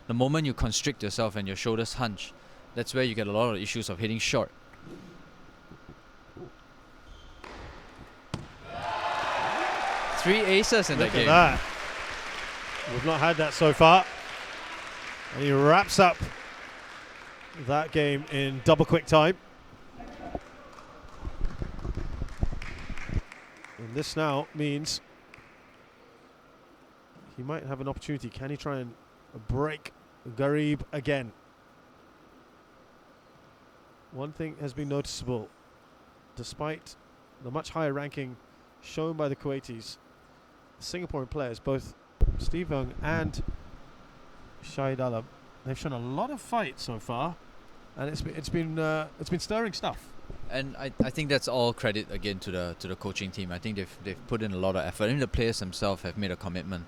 The moment you constrict yourself and your shoulders hunch, that's where you get a lot of issues of hitting short. Three aces in that game. Look at that. We've not had that so far. And he wraps up that game in double quick time. And this now means he might have an opportunity. Can he try and break Gareeb again? One thing has been noticeable, despite the much higher ranking shown by the Kuwaitis, the Singaporean players, both Steve Young and Shahid Alam, they've shown a lot of fight so far, and it's been stirring stuff. And I think that's all credit again to the coaching team. I think they've put in a lot of effort. I think the players themselves have made a commitment,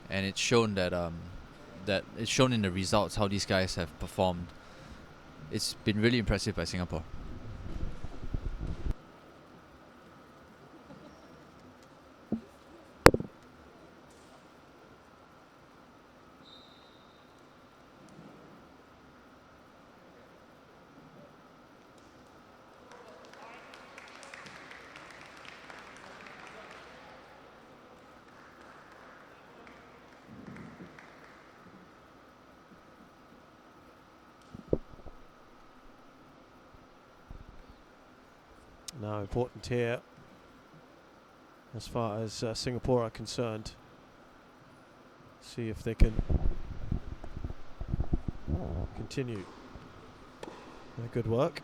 and it's shown that it's shown in the results how these guys have performed. It's been really impressive by Singapore. Now important here, as far as Singapore are concerned. See if they can continue their good work.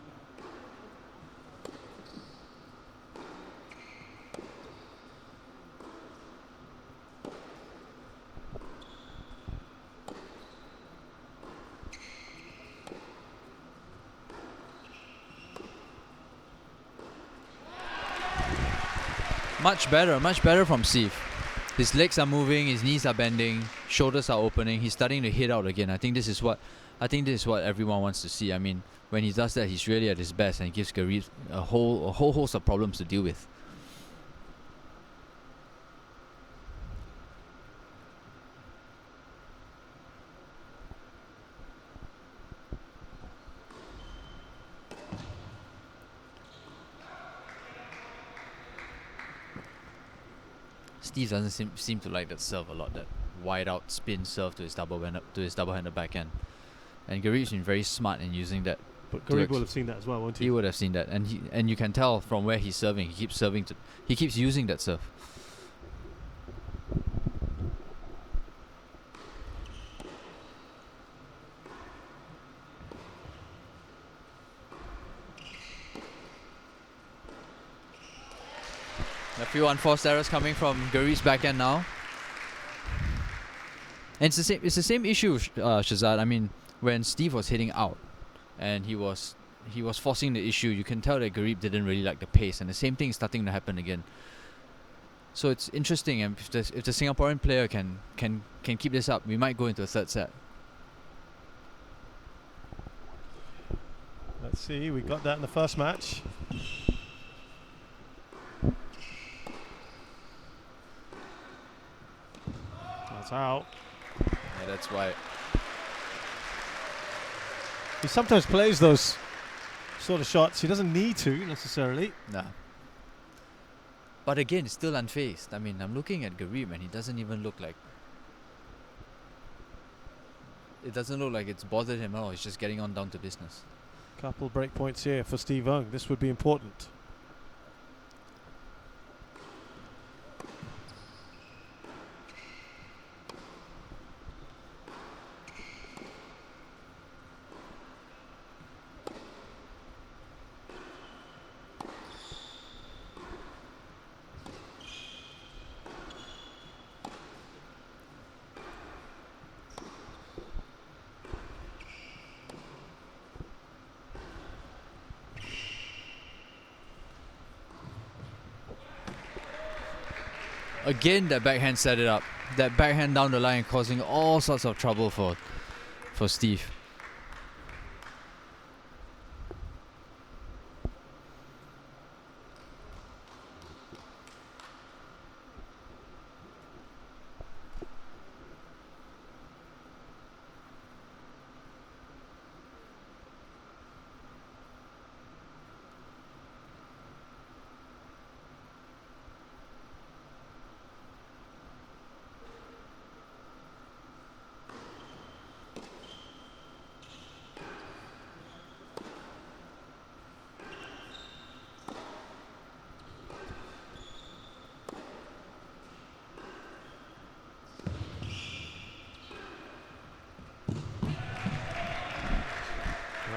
Much better from Steve. His legs are moving, his knees are bending, shoulders are opening. He's starting to hit out again. I think this is what everyone wants to see. I mean, when he does that, he's really at his best, and he gives Gareeb a whole host of problems to deal with. Steve doesn't seem to like that serve a lot, that wide out spin serve to his double-handed backhand. And Gareeb's been very smart in using that. But Gareeb will have seen that as well, won't he? He would have seen that, and you can tell from where he's serving. He keeps using that serve. A few unforced errors coming from Gareeb's backhand now. And it's the same issue, Shazad. I mean, when Steve was hitting out and he was forcing the issue, you can tell that Gareeb didn't really like the pace, and the same thing is starting to happen again. So it's interesting, and if the Singaporean player can keep this up, we might go into a third set. Let's see, we got that in the first match. That's out. Yeah, that's why. He sometimes plays those sort of shots. He doesn't need to necessarily. Nah. But again, it's still unfazed. I mean, I'm looking at Gareeb and he doesn't even look like... It doesn't look like it's bothered him at all. He's just getting on down to business. Couple break points here for Steve Young. This would be important. Again, that backhand set it up. That backhand down the line causing all sorts of trouble for Steve.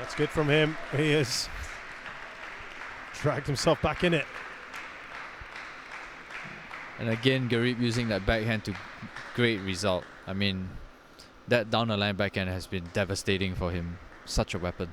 That's good from him. He has dragged himself back in it. And again, Gareeb using that backhand to great result. I mean, that down the line backhand has been devastating for him. Such a weapon.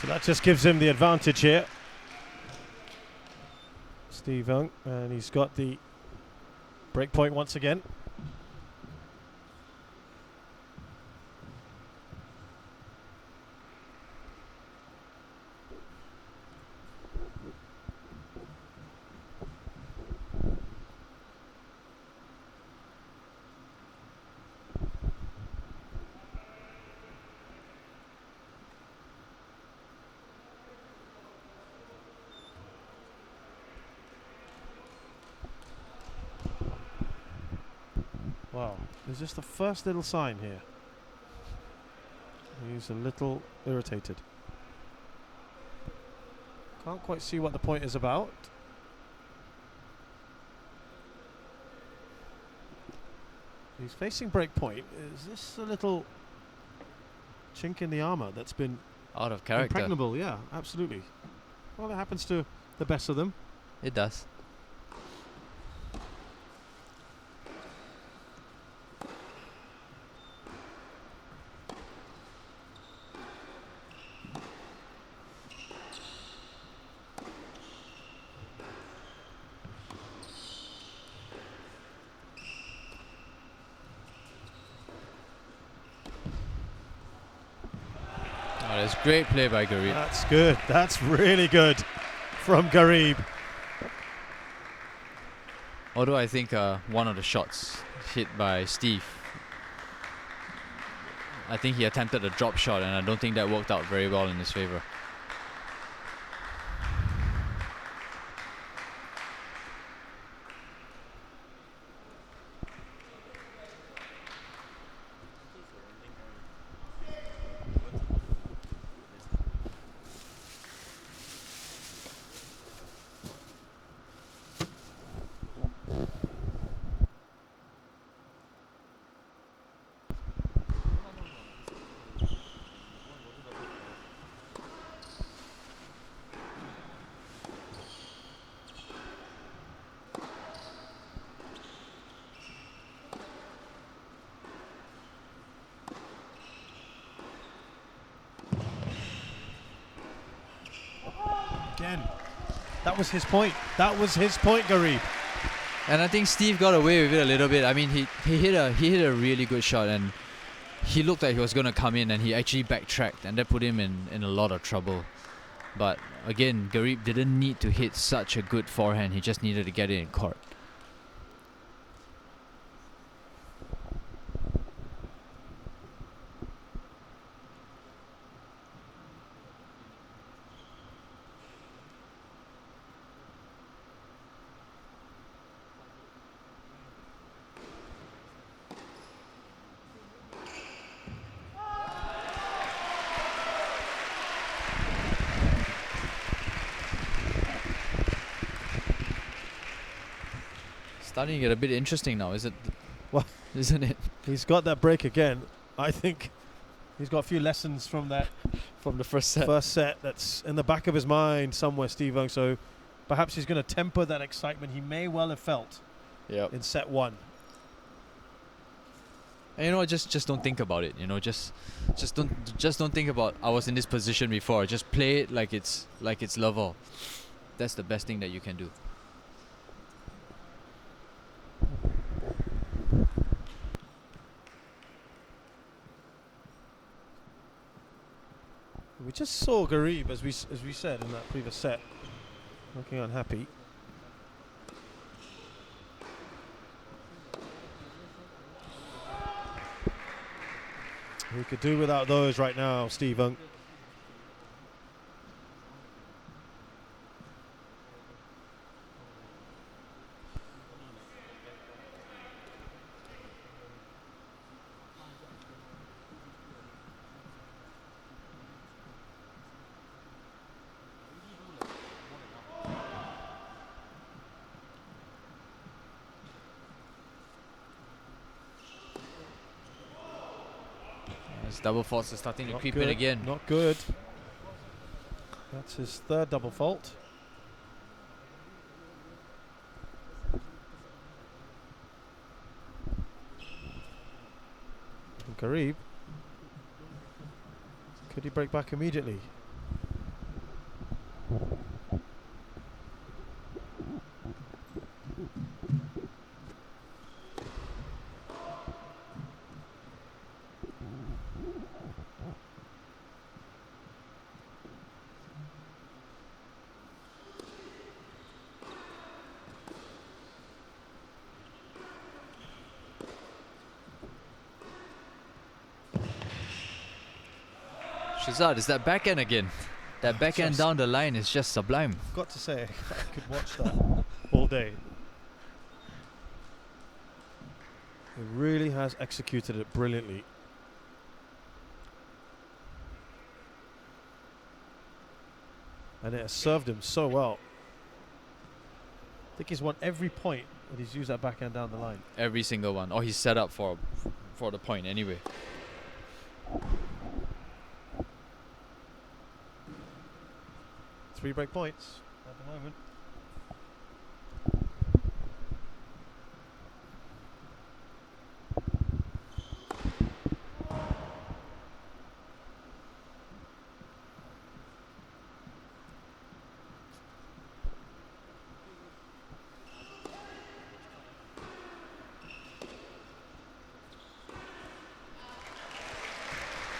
So that just gives him the advantage here. Steve Young, and he's got the break point once again. Wow, is this the first little sign here? He's a little irritated. Can't quite see what the point is about. He's facing break point. Is this a little chink in the armour that's been Out of character. impregnable? Yeah, absolutely. Well, that happens to the best of them. It does. Oh, that's great play by Gareeb. That's good. That's really good from Gareeb. Although I think one of the shots hit by Steve, I think he attempted a drop shot, and I don't think that worked out very well in his favor. Again, that was his point. That was his point, Gareeb. And I think Steve got away with it a little bit. I mean, he hit a really good shot, and he looked like he was going to come in, and he actually backtracked, and that put him in a lot of trouble. But again, Gareeb didn't need to hit such a good forehand. He just needed to get it in court. Starting to get a bit interesting now, is it? Well, isn't it? He's got that break again. I think he's got a few lessons from that From the first set. first set that's in the back of his mind somewhere, Steve Young. So perhaps he's going to temper that excitement he may well have felt Yep. in set one. And you know, just don't think about it. You know, just don't think about I was in this position before. Just play it like it's love all. That's the best thing that you can do. We just saw Gareeb, as we said in that previous set, looking unhappy. He could do without those right now, Stephen. His double faults are starting to Not creep good, in again. Not good. That's his third double fault. And Gareeb, could he break back immediately? Shazad, is that backhand again? That backhand down the line is just sublime. I've got to say, I could watch that all day. He really has executed it brilliantly. And it has served him so well. I think he's won every point that he's used that backhand down the line. Every single one. Or he's set up for the point anyway. 3 break points at the moment.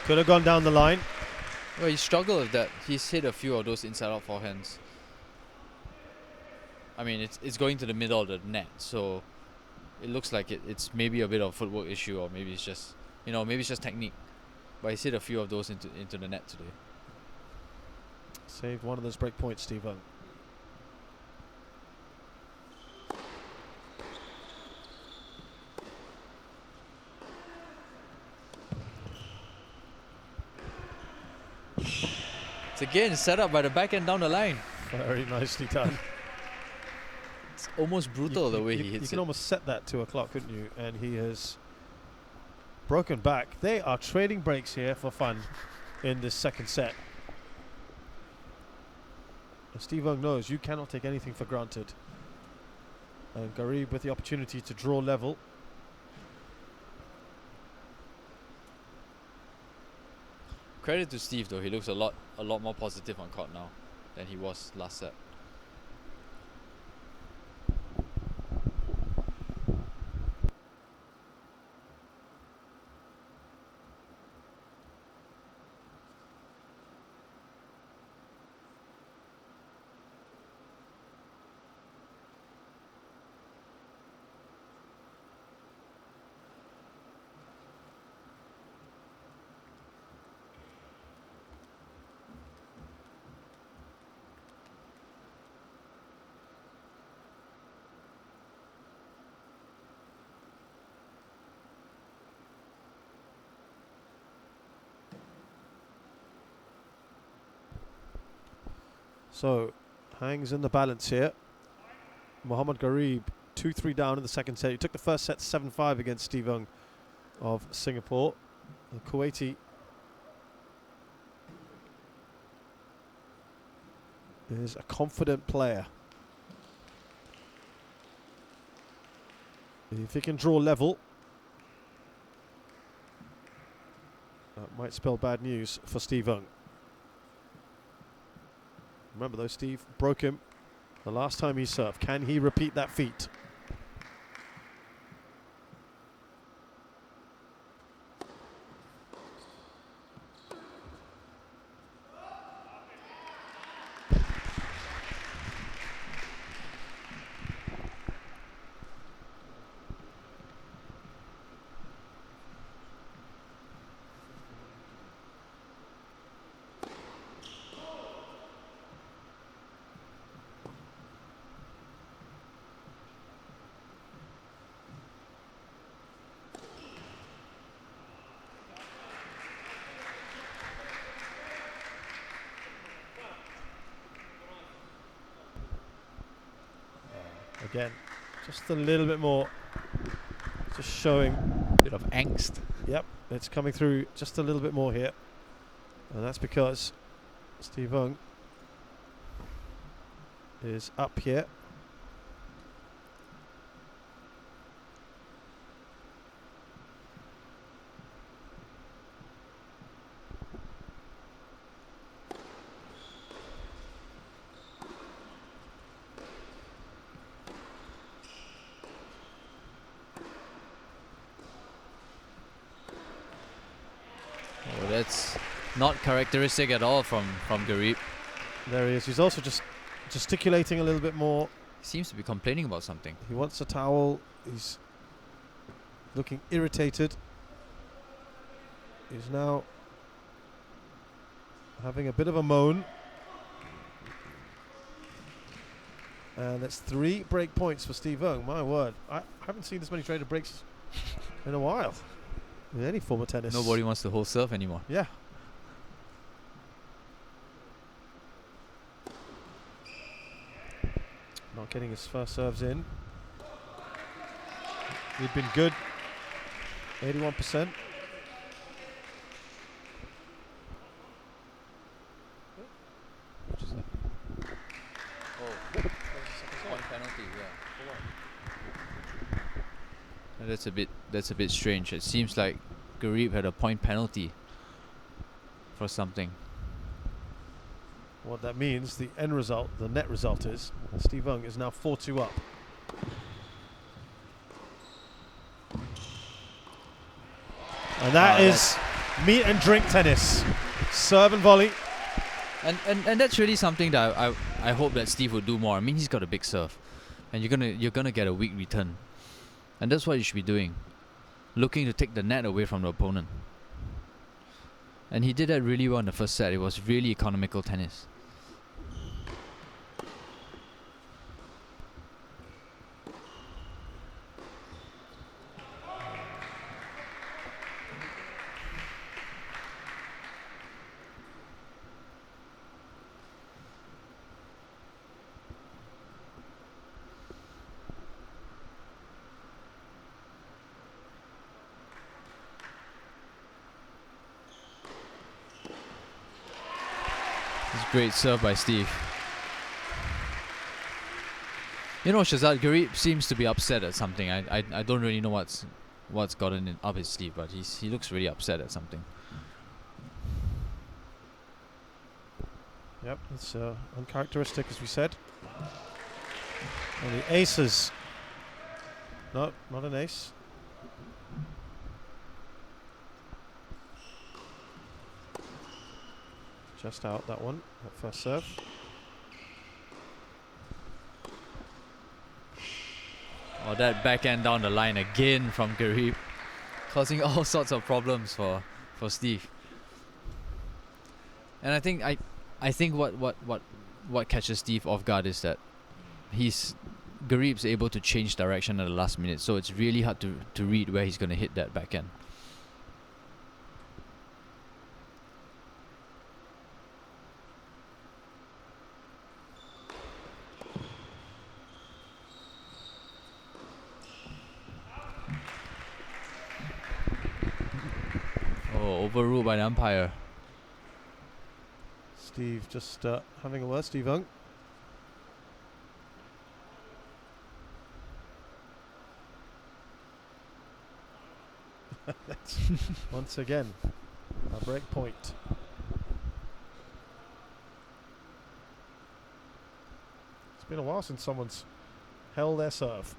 Could have gone down the line. Well, he struggled with that. He's hit a few of those inside-out forehands. I mean, it's going to the middle of the net, so it looks like it's maybe a bit of a footwork issue, or maybe it's just, you know, maybe it's just technique. But he's hit a few of those into the net today. Saved one of those break points, Steve Young. It's again set up by the backhand down the line. Very nicely done. It's almost brutal the way he hits it. You can almost set that to a clock, couldn't you? And he has broken back. They are trading breaks here for fun in this second set. And Steve Young knows you cannot take anything for granted. And Gareeb with the opportunity to draw level. Credit to Steve though, he looks a lot more positive on court now than he was last set. So, hangs in the balance here. Mohammad Gareeb, 2-3 down in the second set. He took the first set 7-5 against Steve Young of Singapore. The Kuwaiti is a confident player. If he can draw level, might spell bad news for Steve Ung. Remember though, Steve broke him the last time he served. Can he repeat that feat? Again, just a little bit more, just showing. Bit of angst. Yep, it's coming through just a little bit more here. And that's because Steve Ung is up here. Oh, that's not characteristic at all from Gareeb. There he is. He's also just gesticulating a little bit more. He seems to be complaining about something. He wants a towel. He's looking irritated. He's now having a bit of a moan. And that's 3 break points for Steve Ung. My word. I haven't seen this many traded breaks in a while in any form of tennis. Nobody wants to hold serve anymore. Yeah. Not getting his first serves in. He'd been good. 81%. Which is that? Oh, point penalty, yeah. That's a bit strange. It seems like Gareeb had a point penalty for something. What that means, the end result, the net result is Steve Ung is now 4-2 up. And that is meat and drink tennis. Serve and volley. And that's really something that I hope that Steve would do more. I mean, he's got a big serve, and you're gonna get a weak return, and that's what you should be doing, looking to take the net away from the opponent. And he did that really well in the first set. It was really economical tennis. Great serve by Steve. You know, Shazad, Gareeb seems to be upset at something. I don't really know what's gotten up his sleeve, but he looks really upset at something. Yep, it's uncharacteristic, as we said. And the aces. No, not an ace. Just out that one, that first serve. Oh, that backhand down the line again from Gareeb, causing all sorts of problems for Steve. And I think what catches Steve off guard is that Gareeb's able to change direction at the last minute, so it's really hard to read where he's going to hit that backhand. Overruled by the umpire. Steve just having a word, Steve Ung. Once again, A break point. It's been a while since someone's held their serve.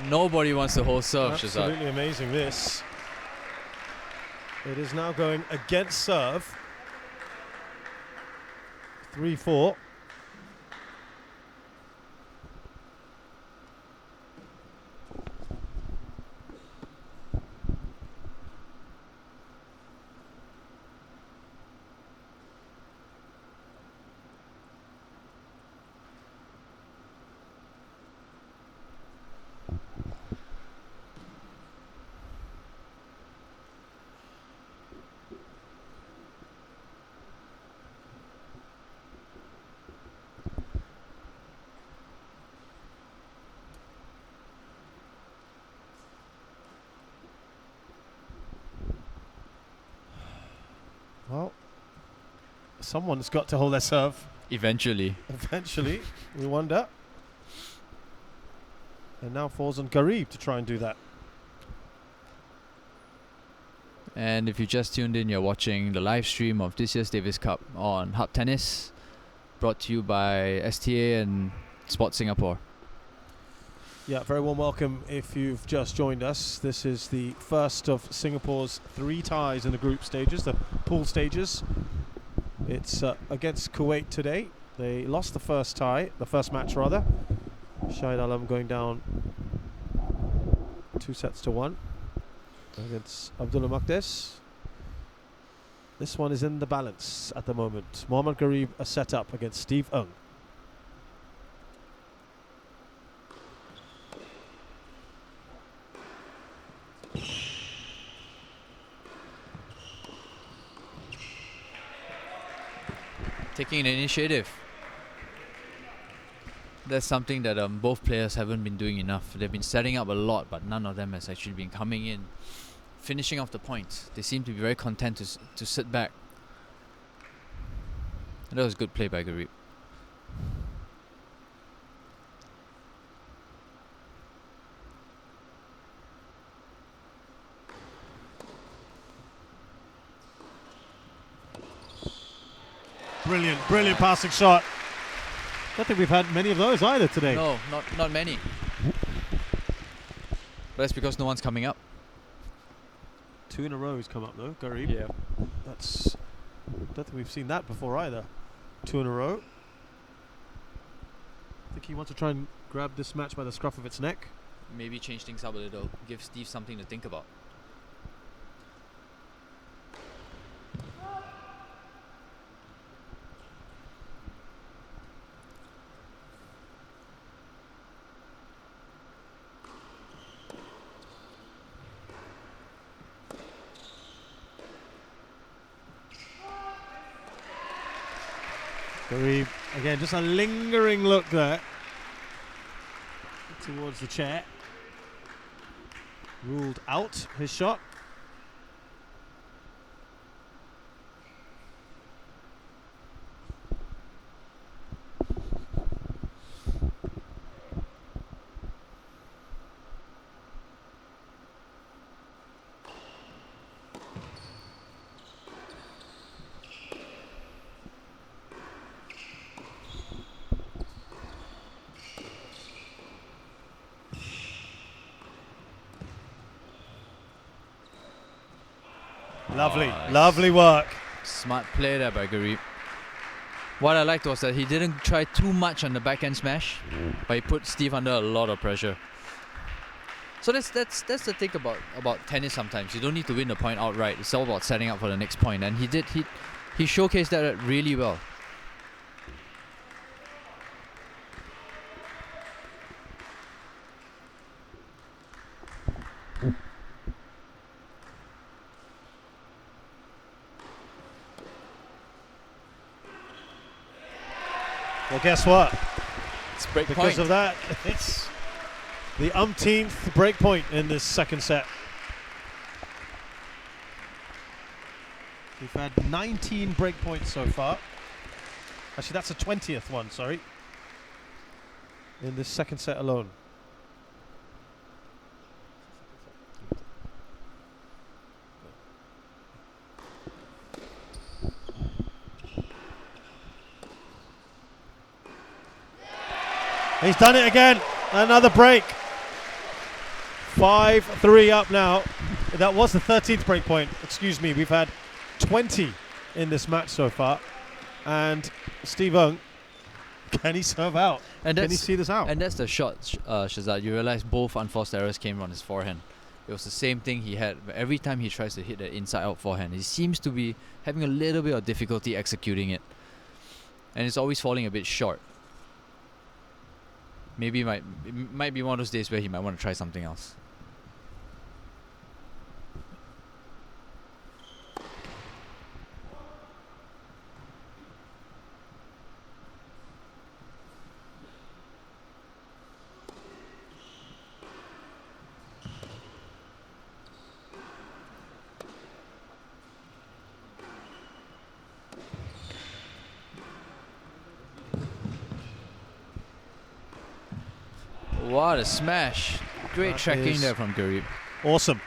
Nobody wants to hold serve, Shazad. Absolutely amazing this. It is now going against serve. 3-4. Well, someone's got to hold their serve. Eventually. Eventually, we wonder. And now falls on Gareeb to try and do that. And if you just tuned in, you're watching the live stream of this year's Davis Cup on Hub Tennis, brought to you by STA and Sport Singapore. Yeah, very warm welcome if you've just joined us. This is the first of Singapore's 3 ties in the group stages, the pool stages. It's against Kuwait today. They lost the first tie, the first match rather. Shahid Alam going down 2-1 against Abdullah Maqdis. This one is in the balance at the moment. Mohammad Gareeb a set up against Steve Ng. Taking an initiative. That's something that both players haven't been doing enough. They've been setting up a lot, but none of them has actually been coming in, finishing off the points. They seem to be very content to sit back. And that was good play by Gareeb. Brilliant, brilliant passing shot. I don't think we've had many of those either today. No, not many. But that's because no one's coming up. 2 in a row has come up though, Gareeb. Yeah. That's, I don't think we've seen that before either. 2 in a row. I think he wants to try and grab this match by the scruff of its neck. Maybe change things up a little. Give Steve something to think about. Gareeb, again, just a lingering look there towards the chair. Ruled out his shot. Lovely, lovely work. Smart play there by Gareeb. What I liked was that he didn't try too much on the backhand smash, but he put Steve under a lot of pressure. So that's the thing about tennis sometimes. You don't need to win the point outright. It's all about setting up for the next point, and he showcased that really well. Well, guess what? It's break Because point. of that, it's the umpteenth break point in this second set. We've had 19 break points so far. Actually, that's the 20th one, sorry. In this second set alone. He's done it again. Another break. 5-3 up now. That was the 13th break point. Excuse me. We've had 20 in this match so far. And Steve Ung, can he serve out? And Can he see this out? And that's the shot, Shazad. You realize both unforced errors came on his forehand. It was the same thing he had. Every time he tries to hit that inside-out forehand, he seems to be having a little bit of difficulty executing it. And it's always falling a bit short. Maybe it might be one of those days where he might want to try something else. What a smash. Great That tracking is there from Gareeb. Awesome.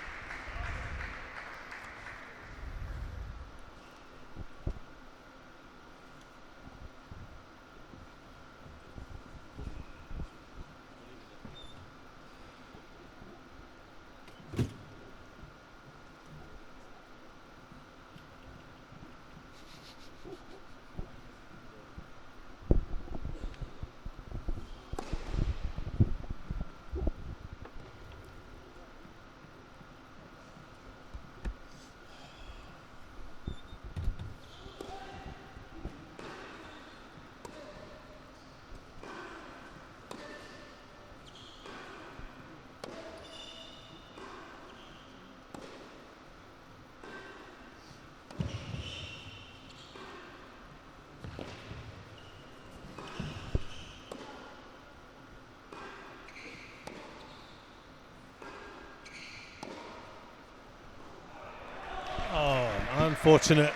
Oh, unfortunate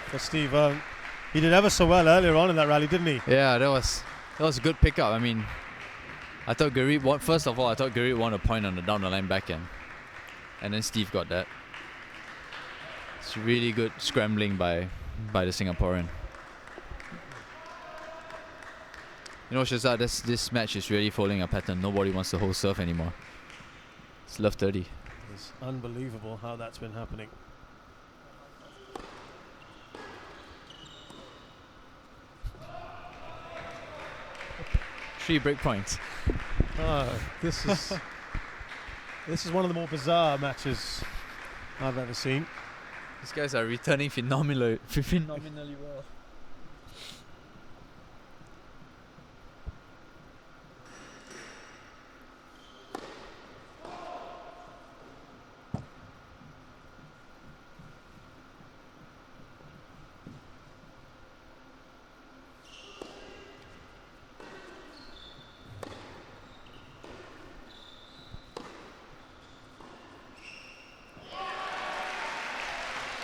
for Steve Ung. He did ever so well earlier on in that rally, didn't he? Yeah, that was a good pickup. I mean, I thought Gareeb won. First of all, I thought Gareeb won a point on the down the line backhand, and then Steve got that. It's really good scrambling by the Singaporean. You know, Shazad, this match is really following a pattern. Nobody wants to hold serve anymore. It's love 30. It's unbelievable how that's been happening. 3 break points. This is one of the more bizarre matches I've ever seen. These guys are returning phenomenally well.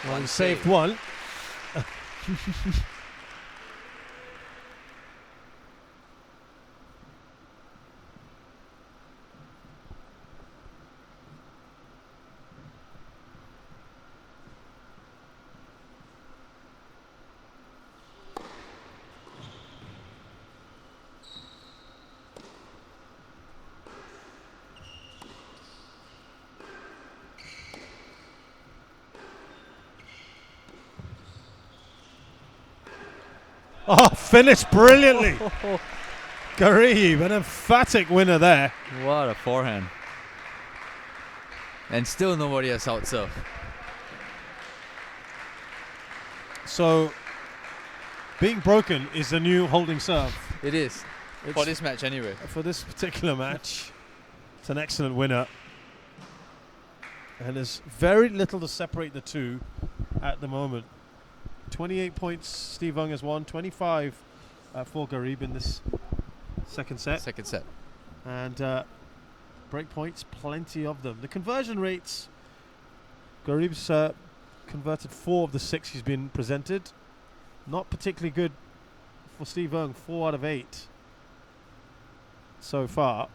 Well, he saved one. Oh, finished brilliantly. Gareeb, an emphatic winner there. What a forehand. And still nobody has out-serve. So, being broken is the new holding serve. It is. For It's- this match anyway. For this particular match, it's an excellent winner. And there's very little to separate the two at the moment. 28 points Steve Ung has won, 25 for Gareeb in this second set. Second set. And break points, plenty of them. The conversion rates, Gareeb's converted 4 of the 6 he's been presented. Not particularly good for Steve Ung, 4 out of 8 so far.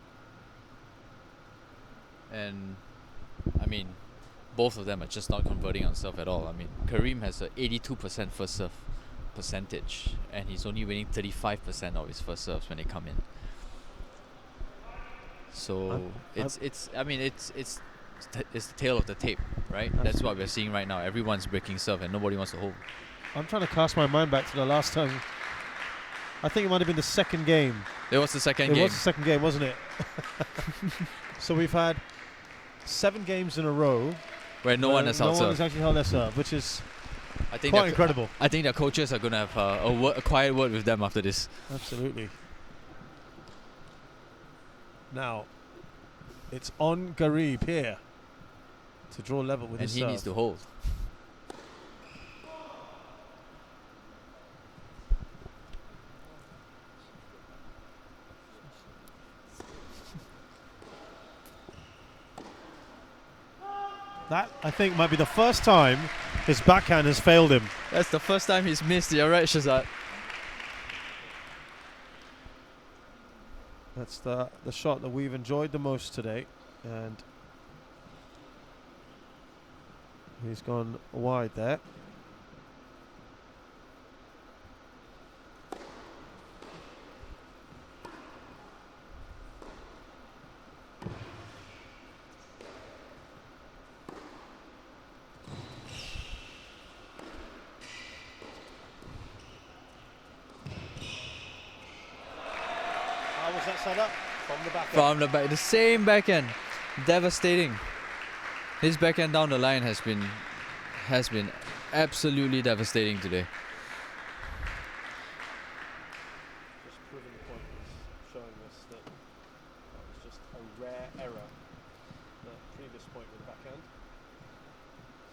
And I mean, both of them are just not converting on serve at all. I mean, Kareem has a 82% first serve percentage, and he's only winning 35% of his first serves when they come in. So it's the tail of the tape, right? Absolutely. That's what we're seeing right now. Everyone's breaking serve, and nobody wants to hold. I'm trying to cast my mind back to the last time. I think it might have been the second game. It was the second game. It was the second game, wasn't it? So we've had 7 games in a row where no one has held no one serve. has actually held their serve, which is I think quite incredible. I think their coaches are going to have a quiet word with them after this. Absolutely. Now, it's on Gareeb here to draw level with And his he serve. needs to hold. That, I think, might be the first time his backhand has failed him. That's the first time he's missed. You're right, Shazad. That's the shot that we've enjoyed the most today. And he's gone wide there. How was that set up? From the back end. From the back, the same backhand, devastating. His backhand down the line has been absolutely devastating today. Just proving the point, is showing us that that was just a rare error. The previous point with the backhand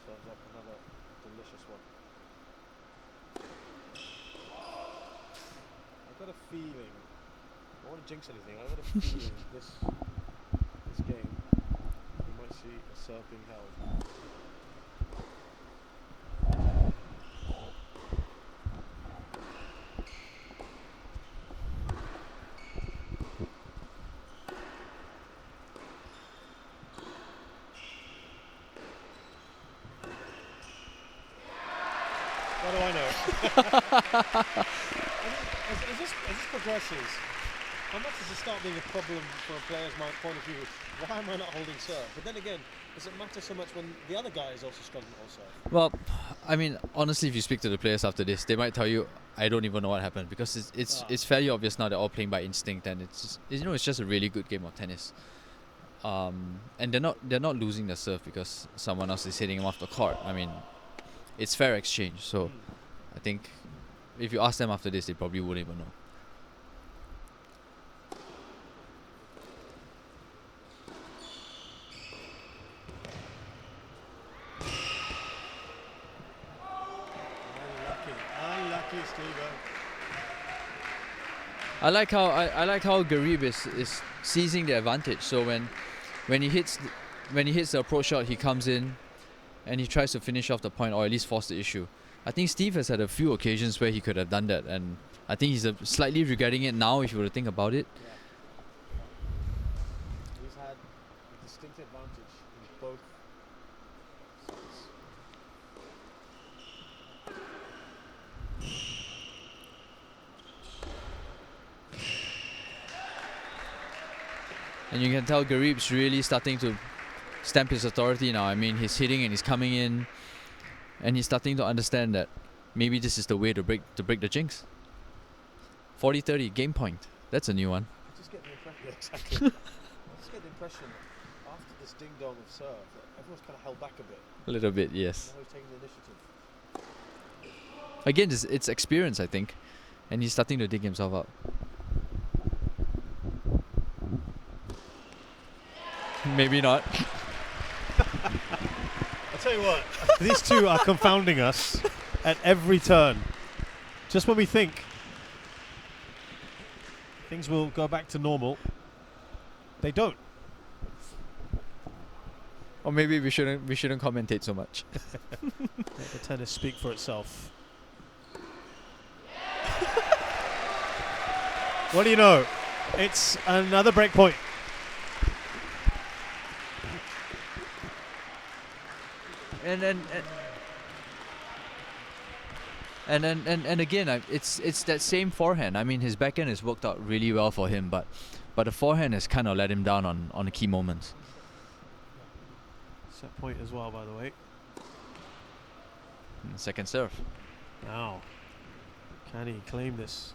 serves up another delicious one. I've got a feeling, I don't want to jinx anything, I've got a feeling this game we might see a serve being held. What do I know? As this progresses, how much does it start being a problem from a player's point of view? Why am I not holding serve? But then again, does it matter so much when the other guy is also struggling to hold serve? Well, I mean, honestly, if you speak to the players after this, they might tell you, "I don't even know what happened," because it's fairly obvious now they're all playing by instinct, and it's just a really good game of tennis. And they're not losing their serve because someone else is hitting them off the court. I mean, it's fair exchange. So I think if you ask them after this, they probably wouldn't even know. Unlucky, Steve. I like how Gareeb is seizing the advantage. So when he hits the approach shot, he comes in and he tries to finish off the point or at least force the issue. I think Steve has had a few occasions where he could have done that, and I think he's slightly regretting it now if you were to think about it. Yeah. He's had a distinct advantage in both sets. And you can tell Gareeb's really starting to stamp his authority now. I mean, he's hitting and he's coming in, and he's starting to understand that maybe this is the way to break the jinx. 40-30, game point. That's a new one. I just get the impression, yeah, exactly. I just get the impression after this ding dong of serve that everyone's kind of held back a bit. A little bit, yes. Now he's taking the initiative. Again, it's experience, I think, and he's starting to dig himself up. Maybe not. I'll tell you what, these two are confounding us at every turn. Just when we think things will go back to normal. They don't. Or maybe we shouldn't commentate so much. Let the tennis speak for itself. What do you know? It's another break point. And again, it's that same forehand. I mean, his backhand has worked out really well for him, but the forehand has kind of let him down on the key moments. Set point as well, by the way. And second serve. Now, can he claim this?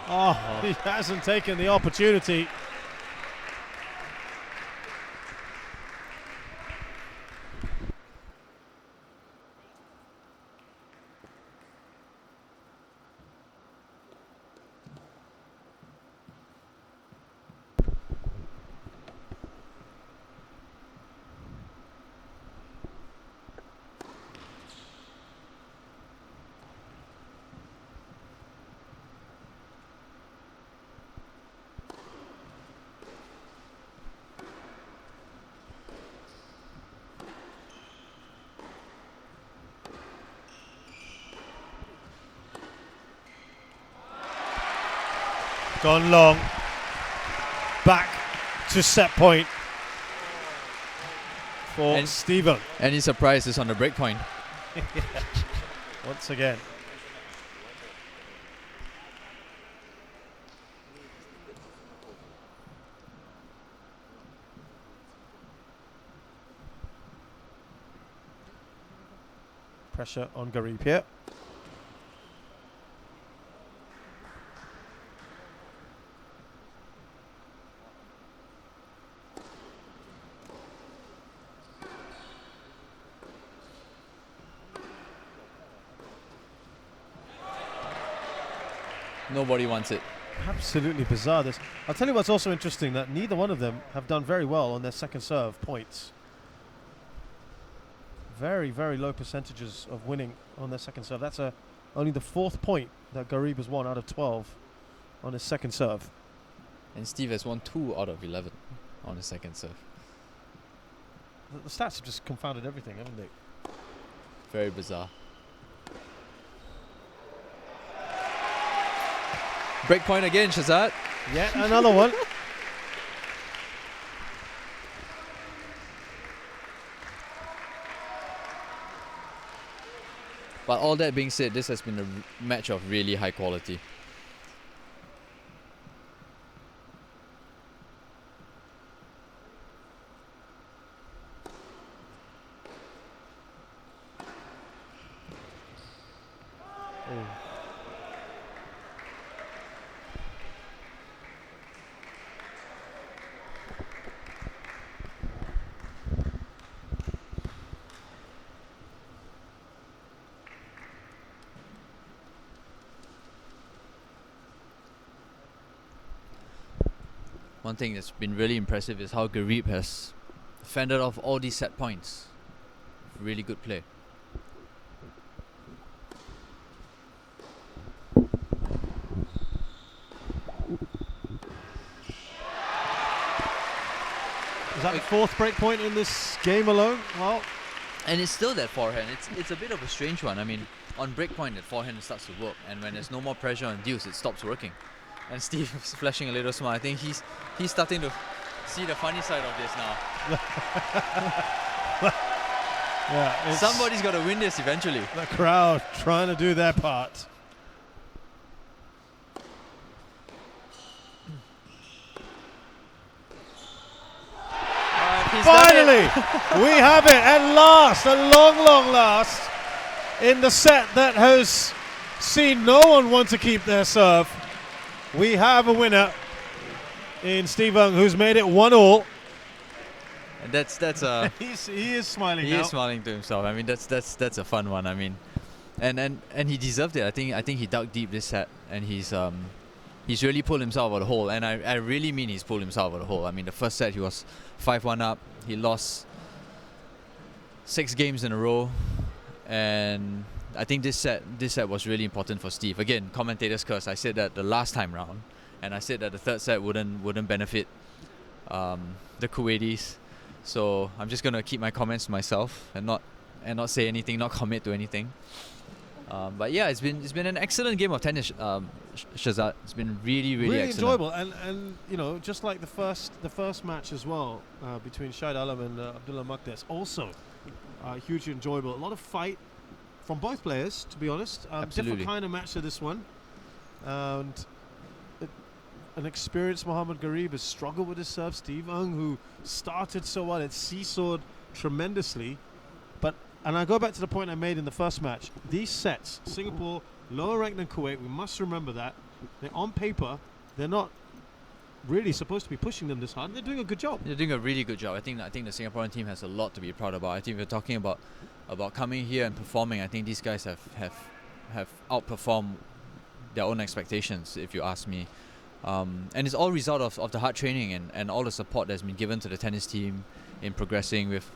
Oh, he hasn't taken the opportunity. Gone long. Back to set point for Stephen. Any surprises on the break point? Once again. Pressure on Gareeb here. Nobody wants it. Absolutely bizarre. This. I'll tell you what's also interesting, that neither one of them have done very well on their second serve points. Very, very low percentages of winning on their second serve. That's only the 4th point that Gareeb has won out of 12 on his second serve. And Steve has won 2 out of 11 on his second serve. The stats have just confounded everything, haven't they? Very bizarre. Break point again, Shazad. Yet another one. But all that being said, this has been a match of really high quality. One thing that's been really impressive is how Gareeb has fended off all these set points. Really good play. Is that the 4th break point in this game alone? Well, and it's still that forehand. It's a bit of a strange one. I mean, on break point, that forehand starts to work, and when there's no more pressure on deuce, it stops working. And Steve is flashing a little smile. I think he's starting to see the funny side of this now. yeah, somebody's got to win this eventually. The crowd trying to do their part. Finally, we have it at last, a long, long last, in the set that has seen no one want to keep their serve. We have a winner in Steve Ung, who's made it 1-1. And that's he is smiling. He is smiling to himself. I mean, that's a fun one. I mean, and he deserved it. I think he dug deep this set, and he's really pulled himself out of the hole. And I really mean he's pulled himself out of the hole. I mean, the first set he was 5-1 up. He lost 6 games in a row, And I think this set was really important for Steve. Again, commentator's curse. I said that the last time round, and I said that the third set wouldn't benefit the Kuwaitis. So I'm just gonna keep my comments to myself and not say anything, not commit to anything. But yeah, it's been an excellent game of tennis, Shazad. It's been really excellent. Enjoyable, and you know, just like the first match as well between Shahid Alam and Abdullah Maqdes, also hugely enjoyable. A lot of fight from both players, to be honest. Different kind of match to this one, and an experienced Mohammad Gareeb has struggled with his serve. Steve Ng, who started so well, it seesawed tremendously. And I go back to the point I made in the first match. These sets, Singapore, lower ranked than Kuwait, we must remember that. On paper, they're not really supposed to be pushing them this hard. They're doing a good job. They're doing a really good job. I think the Singaporean team has a lot to be proud about. I think if we're talking about coming here and performing, I think these guys have outperformed their own expectations, if you ask me. And it's all a result of the hard training and all the support that's been given to the tennis team in progressing with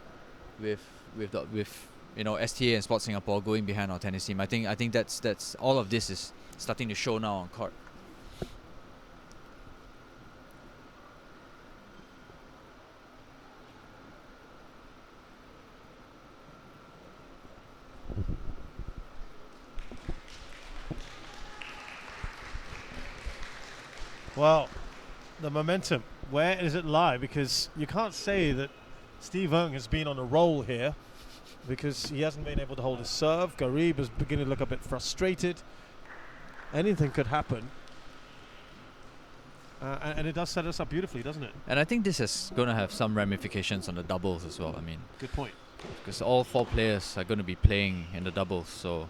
you know, STA and Sport Singapore going behind our tennis team. I think that's all of this is starting to show now on court. Well, the momentum, where does it lie? Because you can't say that Steve Ng has been on a roll here, because he hasn't been able to hold his serve. Gareeb is beginning to look a bit frustrated. Anything could happen. And it does set us up beautifully, doesn't it? And I think this is going to have some ramifications on the doubles as well. I mean, good point. Because all four players are going to be playing in the doubles, so.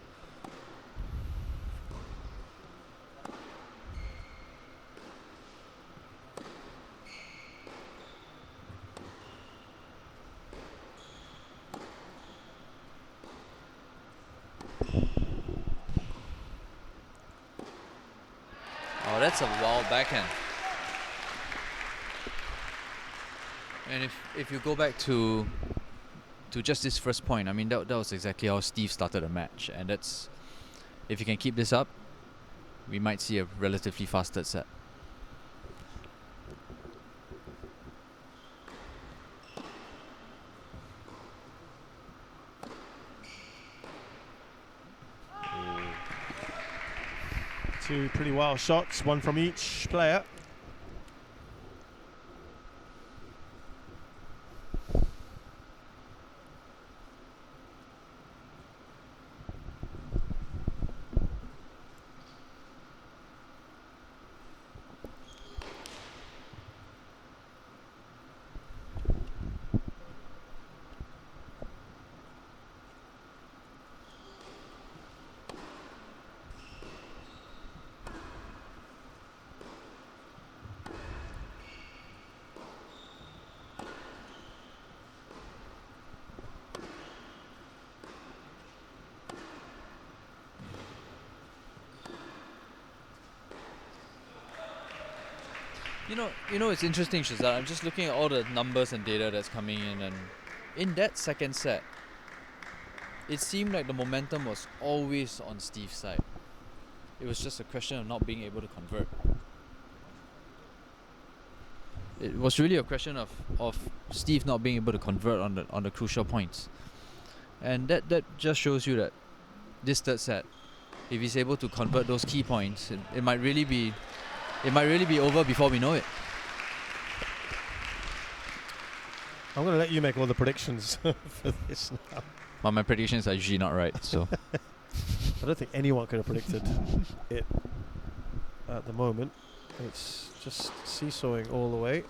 Oh, that's a wild backhand. And if you go back to just this first point, I mean that was exactly how Steve started the match, and that's, if you can keep this up, we might see a relatively fast third set. Two pretty wild shots, one from each player. You know, it's interesting, Shazad. I'm just looking at all the numbers and data that's coming in, and in that second set, it seemed like the momentum was always on Steve's side. It was just a question of not being able to convert. It was really a question of Steve not being able to convert on the crucial points, and that just shows you that this third set, if he's able to convert those key points, it might really be over before we know it. I'm going to let you make all the predictions for this now. Well, my predictions are usually not right, so. I don't think anyone could have predicted it at the moment. It's just seesawing all the way.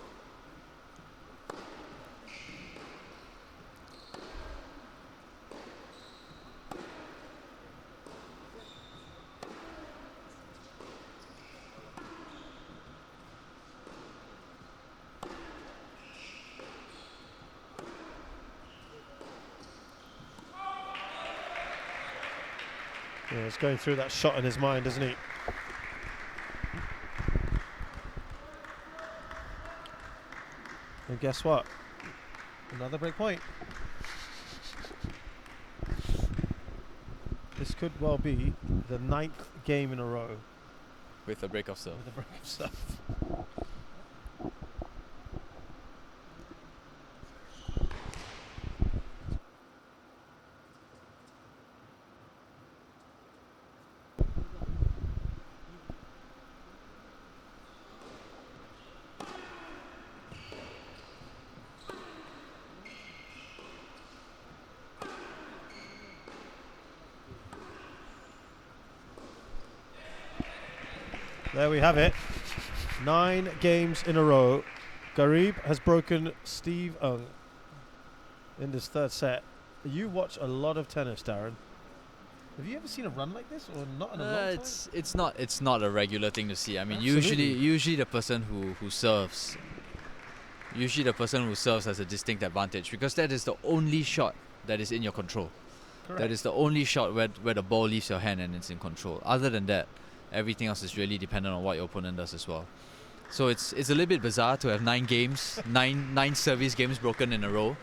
Yeah, he's going through that shot in his mind, isn't he? And guess what? Another break point. This could well be the 9th game in a row with a break of serve. with a break of serve. There we have it. 9 games in a row. Gareeb has broken Steve Ung in this third set. You watch a lot of tennis, Darren. Have you ever seen a run like this, or not in a long time? It's not a regular thing to see. I mean, Absolutely. usually the person who serves, has a distinct advantage, because that is the only shot that is in your control. Correct. That is the only shot where the ball leaves your hand and it's in control. Other than that, everything else is really dependent on what your opponent does as well. So it's a little bit bizarre to have 9 games, nine service games broken in a row.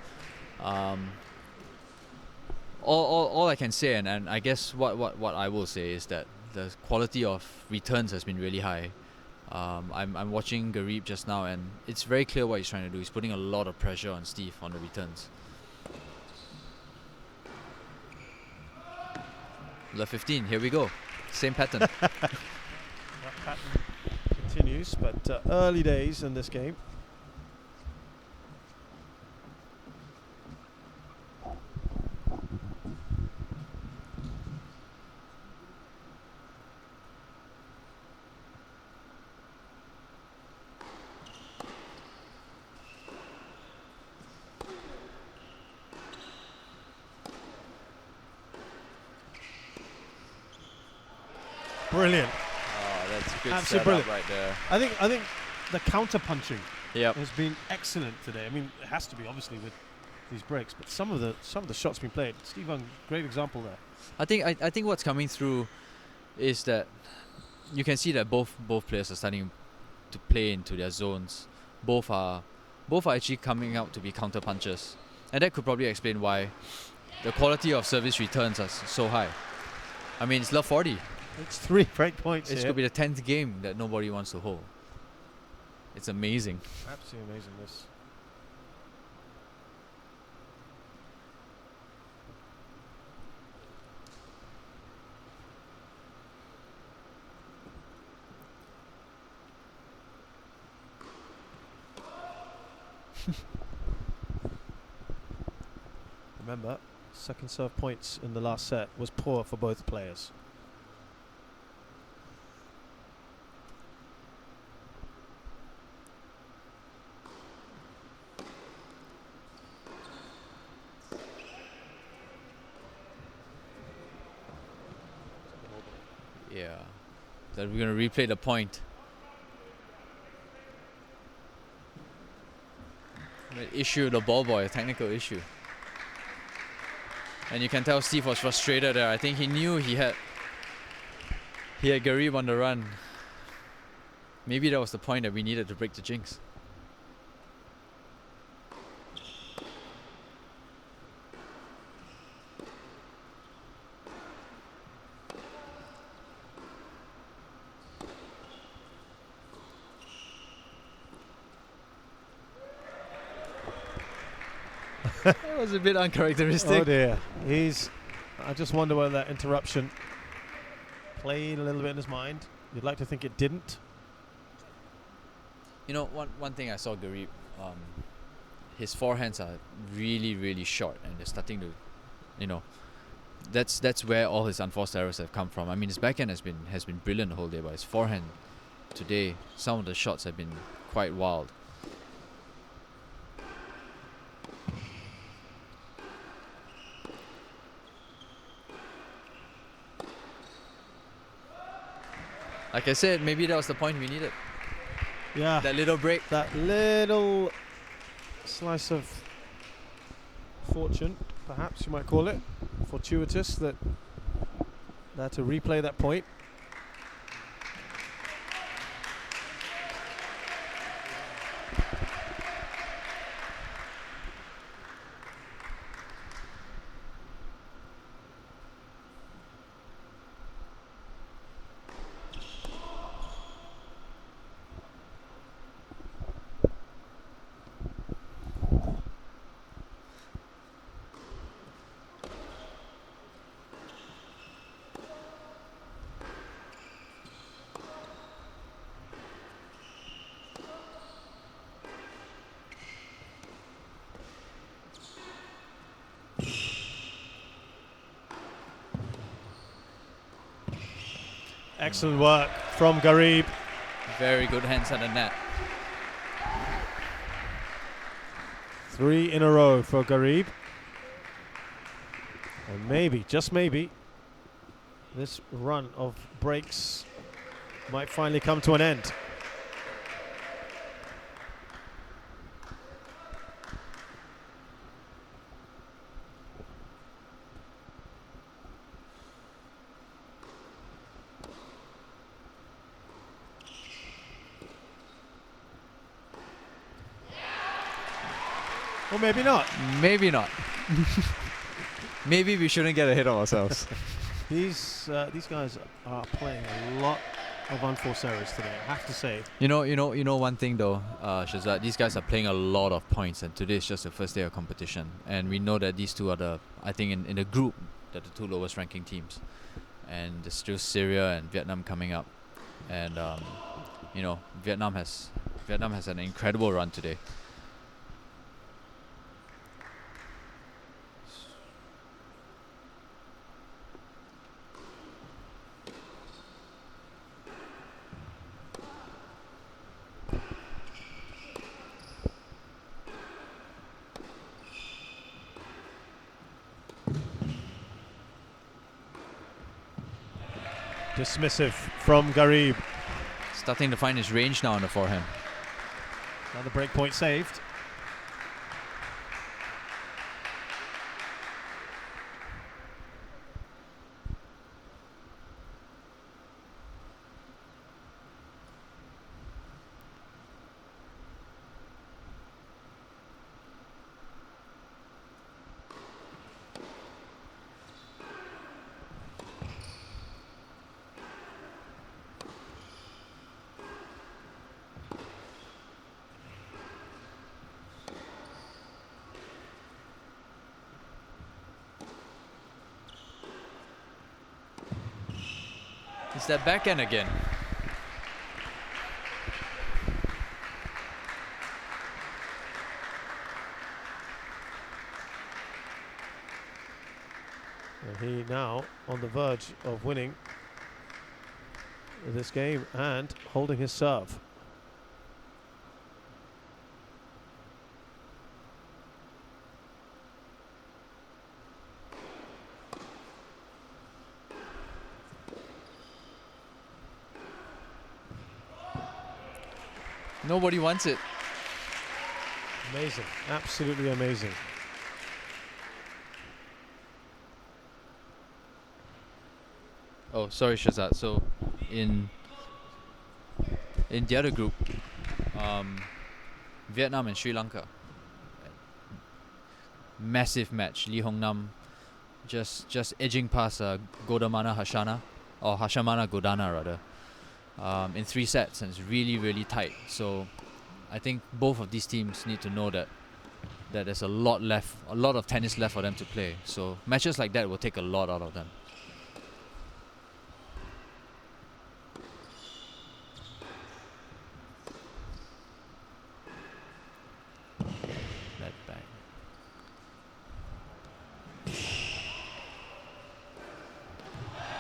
All I can say, and I guess what I will say, is that the quality of returns has been really high. I'm watching Gareeb just now, and it's very clear what he's trying to do. He's putting a lot of pressure on Steve on the returns. Left 15, here we go. Same pattern. That pattern continues, but early days in this game. Brilliant. Oh, that's a good Absolutely setup brilliant. right there. I think the counter punching Yep. has been excellent today. I mean, it has to be, obviously, with these breaks, but some of the shots being played. Steve Ung, great example there. I think what's coming through is that you can see that both players are starting to play into their zones. Both are actually coming out to be counter punchers, and that could probably explain why the quality of service returns are so high. I mean, it's love 40. It's 3 break points It here. could be the 10th game that nobody wants to hold. It's amazing. Absolutely amazing, this. Remember, second serve points in the last set was poor for both players. Yeah. That we're going to replay the point. An issue, the ball boy, a technical issue. And you can tell Steve was frustrated there. I think he knew he had Gareeb on the run. Maybe that was the point that we needed to break the jinx. That was a bit uncharacteristic. Oh dear. I just wonder whether that interruption played a little bit in his mind. You'd like to think it didn't. You know, one thing I saw Gareeb, his forehands are really, really short, and they're starting to, you know, that's where all his unforced errors have come from. I mean, his backhand has been brilliant the whole day, but his forehand today, some of the shots have been quite wild. Like I said, maybe that was the point we needed. Yeah. That little break. That little slice of fortune, perhaps you might call it, fortuitous, that they had to replay that point. Excellent work from Gareeb. Very good hands at the net. 3 in a row for Gareeb. And maybe, just maybe, this run of breaks might finally come to an end. Or maybe not. Maybe not. Maybe we shouldn't get ahead of ourselves. These guys are playing a lot of unforced errors today, I have to say. You know one thing though, Shazad, these guys are playing a lot of points, and today is just the first day of competition. And we know that these two are I think in the group, they're the 2 lowest ranking teams. And there's still Syria and Vietnam coming up. And Vietnam has an incredible run today. Dismissive from Gareeb. Starting to find his range now on the forehand. Another break point saved. It's that backhand again. And he now on the verge of winning this game and holding his serve. Nobody wants it. Amazing, absolutely amazing. Oh, sorry, Shazad. So, in the other group, Vietnam and Sri Lanka, massive match. Lee Hong Nam just edging past Godamana Hashana, or Hashamana Godana rather, in 3 sets, and it's really, really tight. So I think both of these teams need to know that there's a lot of tennis left for them to play. So matches like that will take a lot out of them. That back.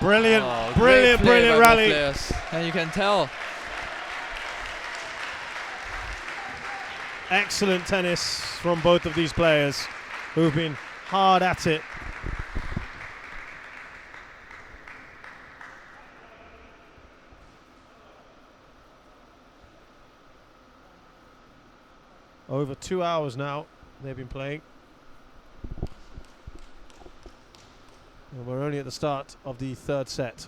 Brilliant, Oh, brilliant, great play brilliant by both rally. players. And you can tell. Excellent tennis from both of these players who've been hard at it. Over 2 hours now they've been playing. And we're only at the start of the 3rd set.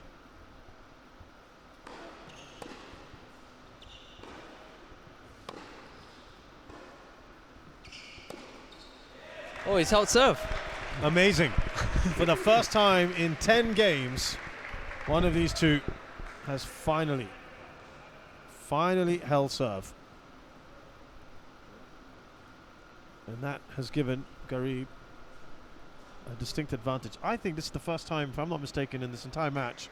Oh, he's held serve. Amazing. For the first time in 10 games, one of these two has finally held serve. And that has given Gareeb a distinct advantage. I think this is the first time, if I'm not mistaken, in this entire match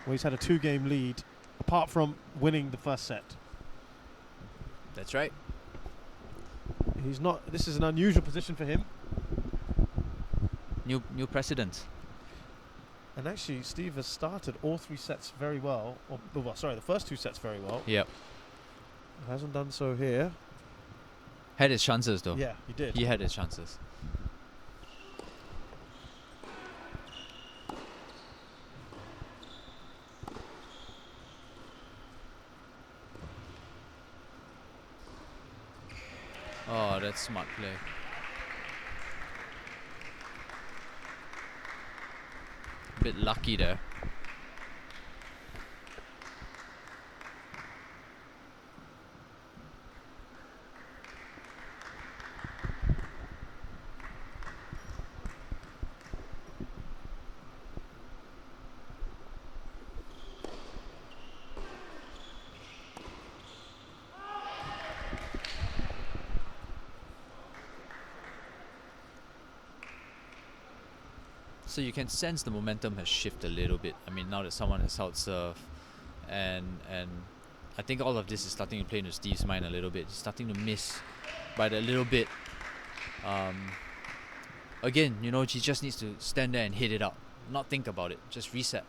where he's had a 2-game lead, apart from winning the first set. That's right. This is an unusual position for him. New precedent. And actually, Steve has started all 3 sets very well. Well, sorry, the first 2 sets very well. Yep. Hasn't done so here. Had his chances though. Yeah, he did. He had his chances. Oh, that's smart play. Bit lucky there. So you can sense the momentum has shifted a little bit. I mean, now that someone has held serve, and I think all of this is starting to play into Steve's mind a little bit. He's starting to miss by that little bit. Again, you know, he just needs to stand there and hit it out, not think about it, just reset.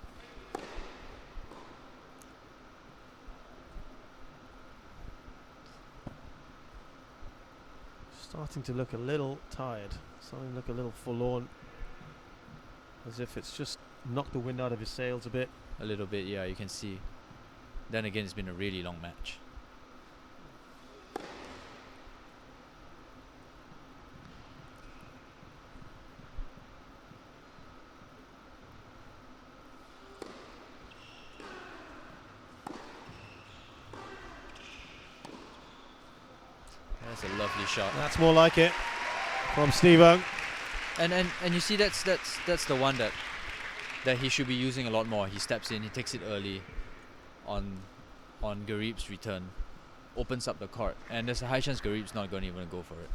Starting to look a little tired. Starting to look a little forlorn. As if it's just knocked the wind out of his sails a bit. A little bit, yeah, you can see. Then again, it's been a really long match. That's a lovely shot. That's more like it from Steve-O. And you see that's the one that he should be using a lot more. He steps in, he takes it early on Gareeb's return, opens up the court, and there's a high chance Gareeb's not going to even go for it.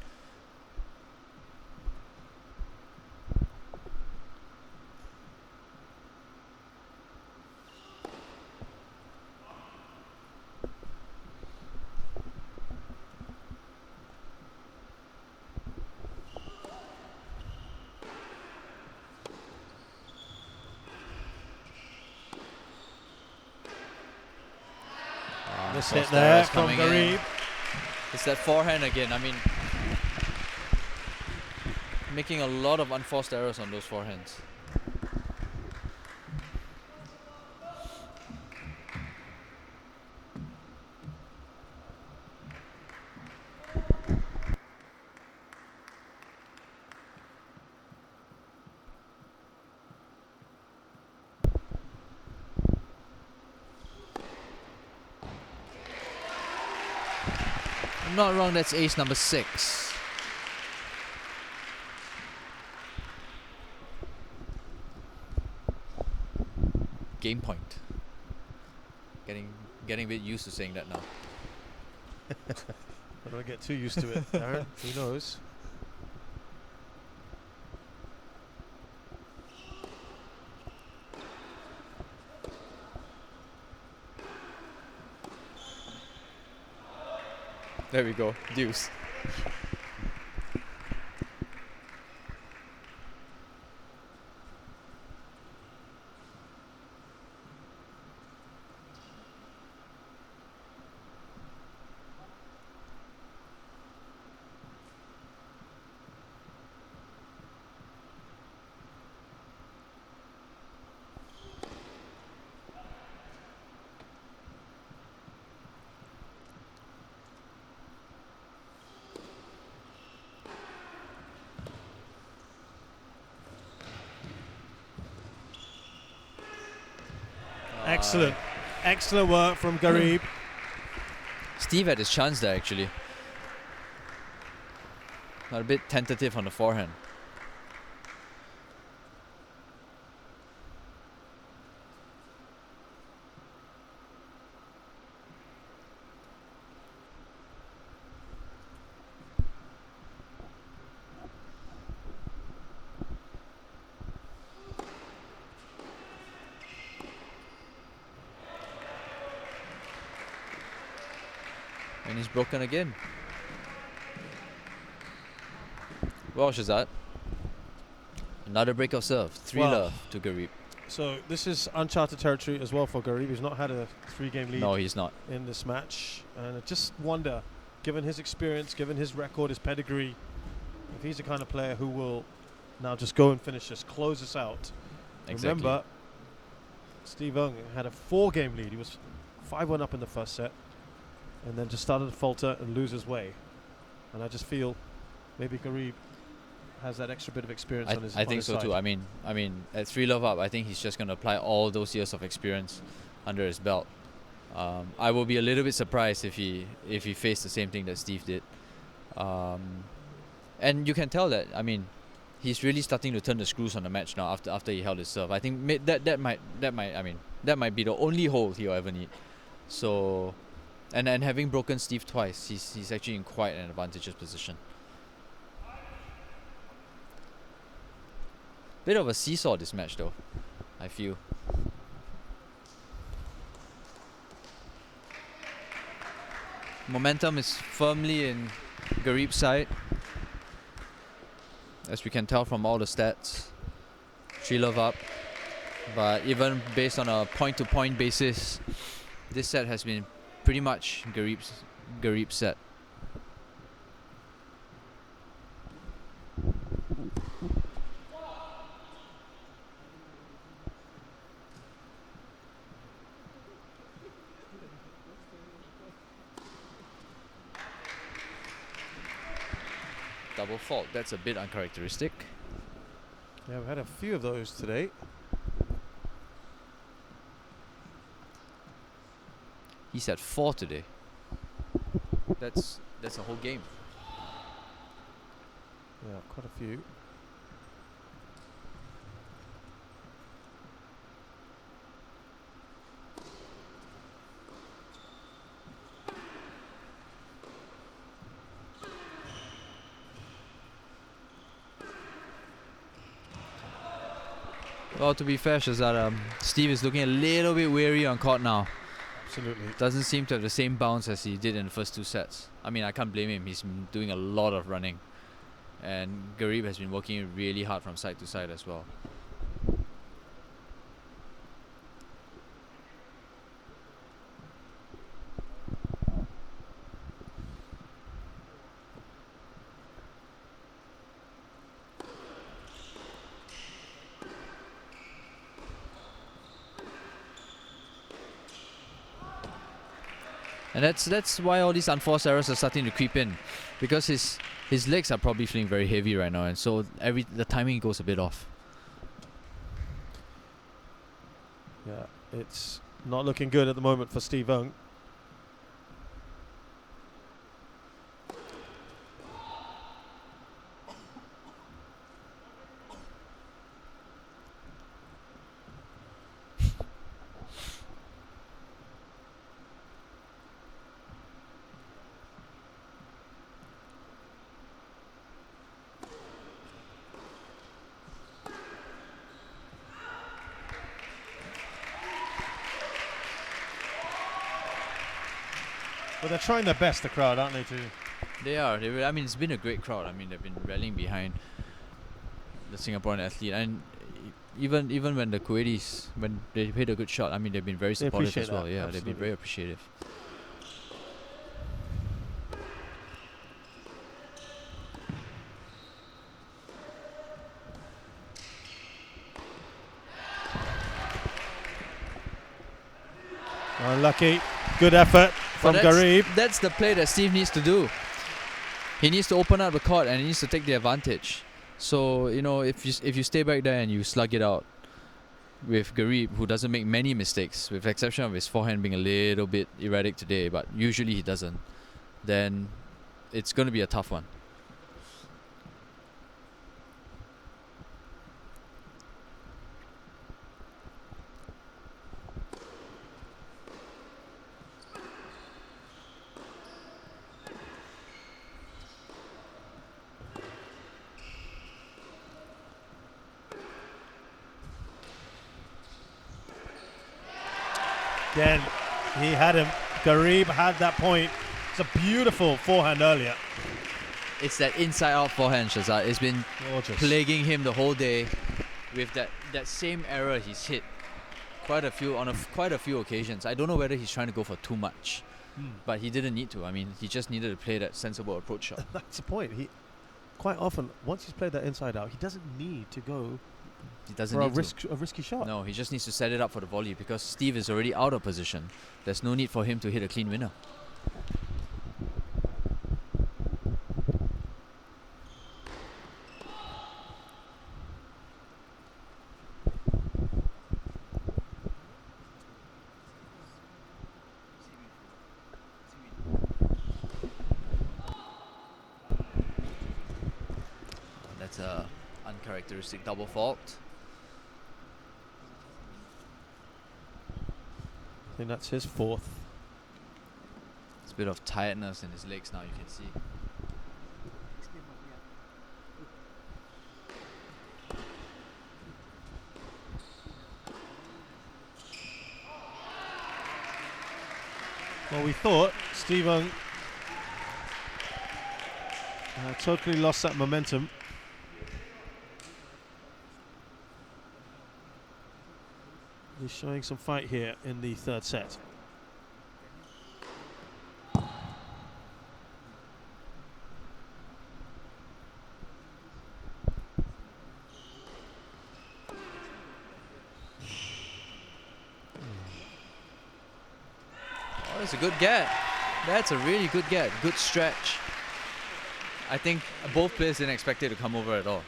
This hit there from Gareeb. It's that forehand again. I mean, making a lot of unforced errors on those forehands. I'm not wrong, that's ace number 6. Game point. Getting a bit used to saying that now. I don't get too used to it, Darren. Who knows? There we go, deuce. Excellent. Excellent work from Gareeb. Steve had his chance there actually. Not a bit tentative on the forehand. And he's broken again. Well, Shazad. Another break of serve. 3 Wow. love to Gareeb. So this is uncharted territory as well for Gareeb. He's not had a 3-game lead No, he's not. in this match. And I just wonder, given his experience, given his record, his pedigree, if he's the kind of player who will now just go and finish this, close us out. Exactly. Remember, Steve Ng had a 4-game lead. He was 5-1 up in the first set and then just started to falter and lose his way. And I just feel maybe Gareeb has that extra bit of experience on his I think his so side. too. I mean, at 3-love up, I think he's just going to apply all those years of experience under his belt. I will be a little bit surprised if he faced the same thing that Steve did. And you can tell that, I mean, he's really starting to turn the screws on the match now after he held his serve. I think that might be the only hole he'll ever need. So, and having broken Steve twice, he's actually in quite an advantageous position. Bit of a seesaw this match though, I feel. Momentum is firmly in Gareeb's side, as we can tell from all the stats. 3-love up, but even based on a point-to-point basis, this set has been pretty much Gareeb's set. Double fault, that's a bit uncharacteristic. Yeah, we've had a few of those today. He's at 4 today. That's a whole game. Yeah, quite a few. Well, to be fair, Shazad, Steve is looking a little bit weary on court now. Absolutely. Doesn't seem to have the same bounce as he did in the first 2 sets. I mean, I can't blame him. He's been doing a lot of running. And Gareeb has been working really hard from side to side as well. And that's why all these unforced errors are starting to creep in, because his legs are probably feeling very heavy right now, and so the timing goes a bit off. Yeah, it's not looking good at the moment for Steve Ng. But they're trying their best, the crowd, aren't they, too? They are. I mean, it's been a great crowd. I mean, they've been rallying behind the Singaporean athlete, and even when the Kuwaitis, when they hit a good shot, I mean, they've been very supportive as well. that, Yeah, absolutely. they've been very appreciative. Unlucky. Good effort from But Gareeb. that's the play that Steve needs to do. He needs to open up the court and he needs to take the advantage. So, you know, if you stay back there and you slug it out with Gareeb, who doesn't make many mistakes, with the exception of his forehand being a little bit erratic today, but usually he doesn't, then it's going to be a tough one. Again, he had him. Gareeb had that point. It's a beautiful forehand earlier. It's that inside-out forehand, Shazad. It's been Gorgeous. plaguing him the whole day. with that same error he's hit quite a few occasions. I don't know whether he's trying to go for too much, but he didn't need to. I mean, he just needed to play that sensible approach shot. That's the point. He quite often, once he's played that inside out, he doesn't need to go He doesn't for need a risky shot. No, he just needs to set it up for the volley because Steve is already out of position. There's no need for him to hit a clean winner. That's a uncharacteristic double fault. I think that's his fourth. There's a bit of tiredness in his legs now, you can see. Well, we thought Stephen totally lost that momentum. He's showing some fight here in the third set. Oh, that's a good get. That's a really good get. Good stretch. I think both players didn't expect it to come over at all.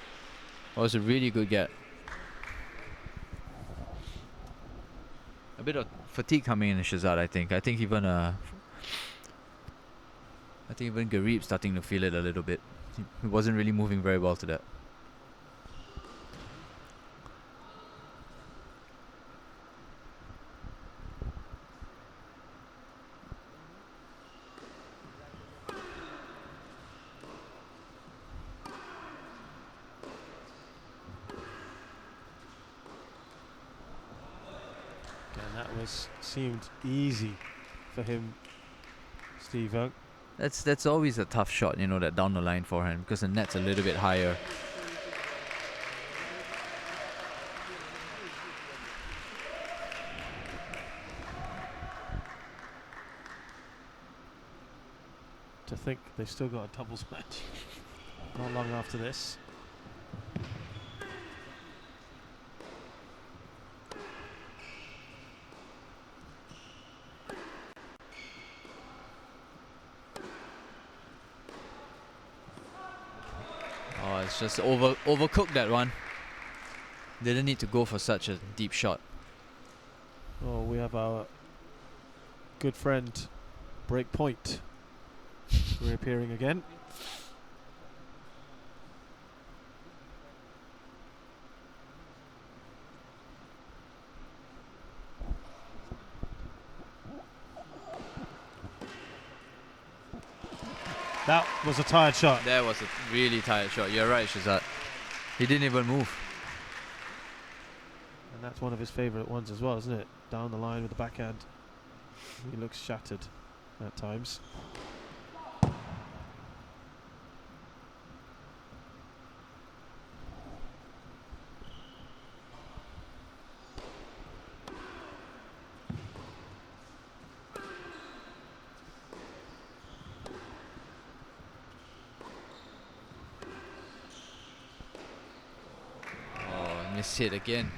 It was a really good get. A bit of fatigue coming in Shazad, I think. I think even Gareeb starting to feel it a little bit. He wasn't really moving very well to that. Seemed easy for him, Steve Young. That's always a tough shot, you know, that down the line forehand, because the net's a little bit higher. To think they've still got a doubles match not long after this. It's just overcooked that one. Didn't need to go for such a deep shot. Oh, we have our good friend Breakpoint reappearing again. That was a tired shot. That was a really tired shot. You're right, Shazad. He didn't even move. And that's one of his favourite ones as well, isn't it? Down the line with the backhand. He looks shattered at times. Missed hit again.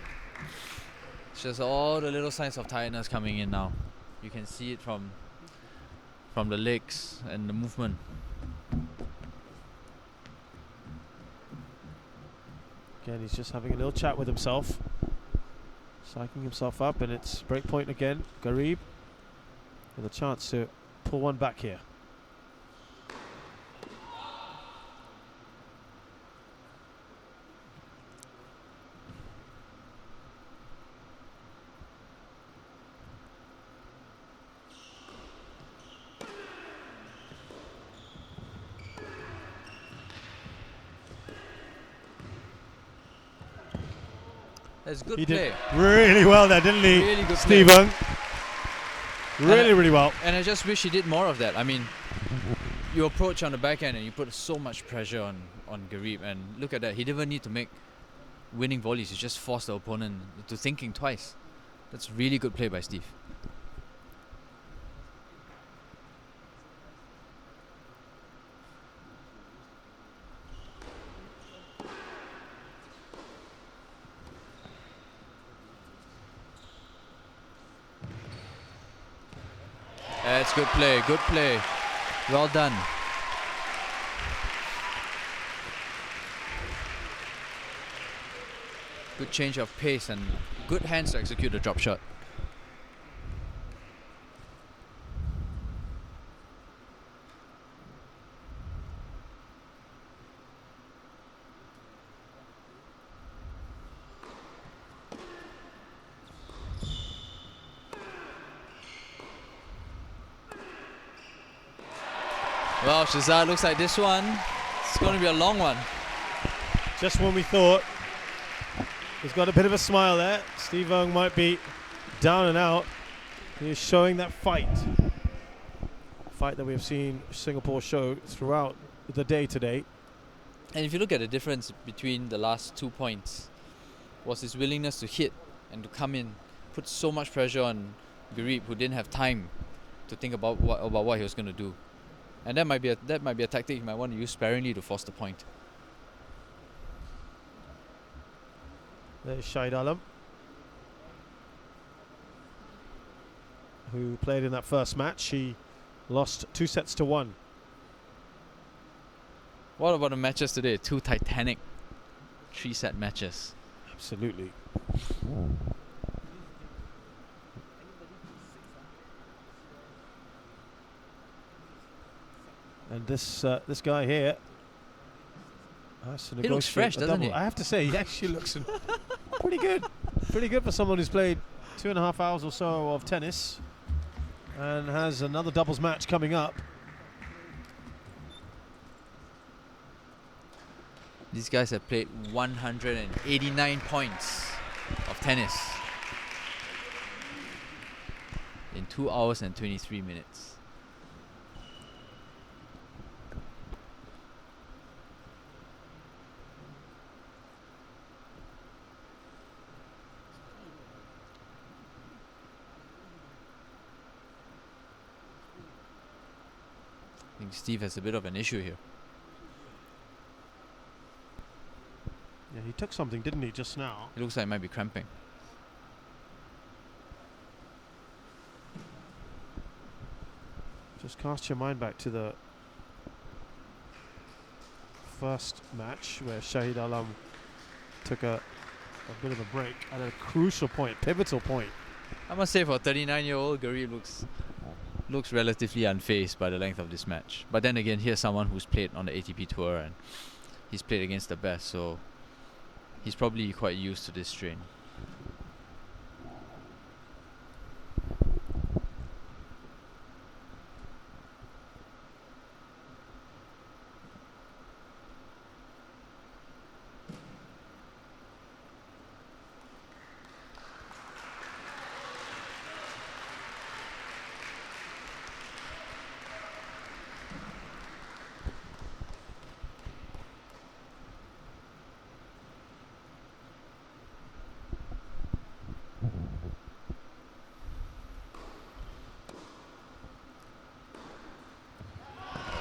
It's just all the little signs of tiredness coming in now. You can see it from the legs and the movement. Again, he's just having a little chat with himself, psyching himself up, and it's breakpoint again. Gareeb with a chance to pull one back here. That's good He play. did really well there, didn't he, Really good Stephen? play. Really well. And I just wish he did more of that. I mean, you approach on the backhand and you put so much pressure on Gareeb, and look at that. He didn't even need to make winning volleys, you just force the opponent into thinking twice. That's really good play by Steve. That's good play, good play. Well done. Good change of pace and good hands to execute the drop shot. Well, Shazad, looks like this one is going to be a long one. Just when we thought. He's got a bit of a smile there. Steve Ung might be down and out. He is showing that fight. Fight that we have seen Singapore show throughout the day today. And if you look at the difference between the last 2 points, was his willingness to hit and to come in, put so much pressure on Gareeb, who didn't have time to think about what he was going to do. And that might be a tactic you might want to use sparingly to force the point. There's Shahid Alam, who played in that first match. He lost 2-1. What about the matches today? 2 titanic 3-set matches. Absolutely. And this guy here has to He looks negotiate fresh, a doesn't double. he? I have to say, he actually looks pretty good. Pretty good for someone who's played 2.5 hours or so of tennis and has another doubles match coming up. These guys have played 189 points of tennis in 2 hours and 23 minutes. I think Steve has a bit of an issue here. Yeah, he took something, didn't he, just now? It looks like it might be cramping. Just cast your mind back to the first match where Shahid Alam took a bit of a break at a crucial point, pivotal point. I must say, for a 39-year-old, Gareeb looks relatively unfazed by the length of this match. But then again, here's someone who's played on the ATP tour and he's played against the best, so he's probably quite used to this strain.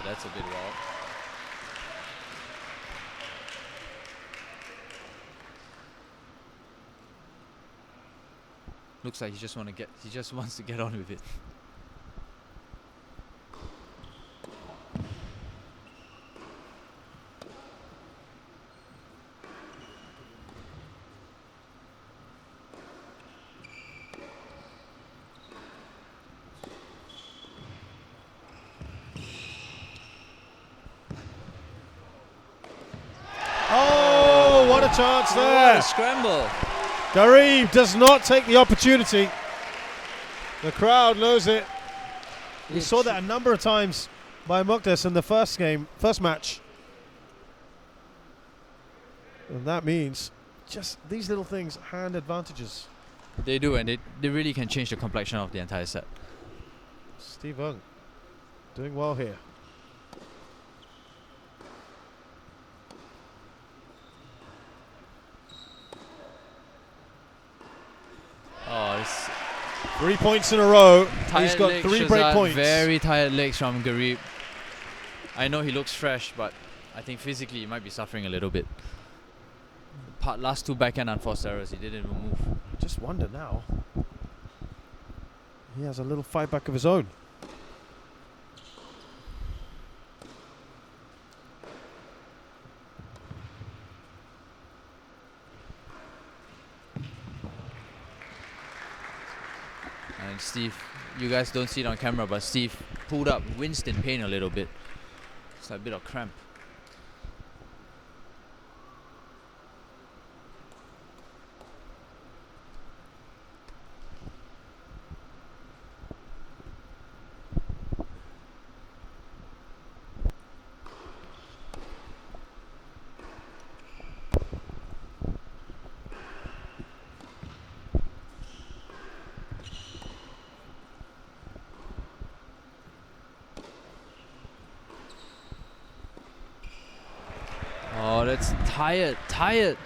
That's a bit wild. Looks like he just wants to get on with it. Oh, what a chance there! What a scramble! Gareeb does not take the opportunity. The crowd knows it. We saw that a number of times by Muktas in the first match. And that means just these little things hand advantages. They do, and they really can change the complexion of the entire set. Steve Ung doing well here. 3 points in a row. He's Tired got legs, 3 break Shazad, points. Very tired legs from Gareeb. I know he looks fresh, but I think physically he might be suffering a little bit. Last 2 backhand unforced errors, he didn't even move. I just wonder now. He has a little fight back of his own. And Steve, you guys don't see it on camera, but Steve pulled up, winced in pain a little bit. It's like a bit of cramp. Oh, that's tired. Save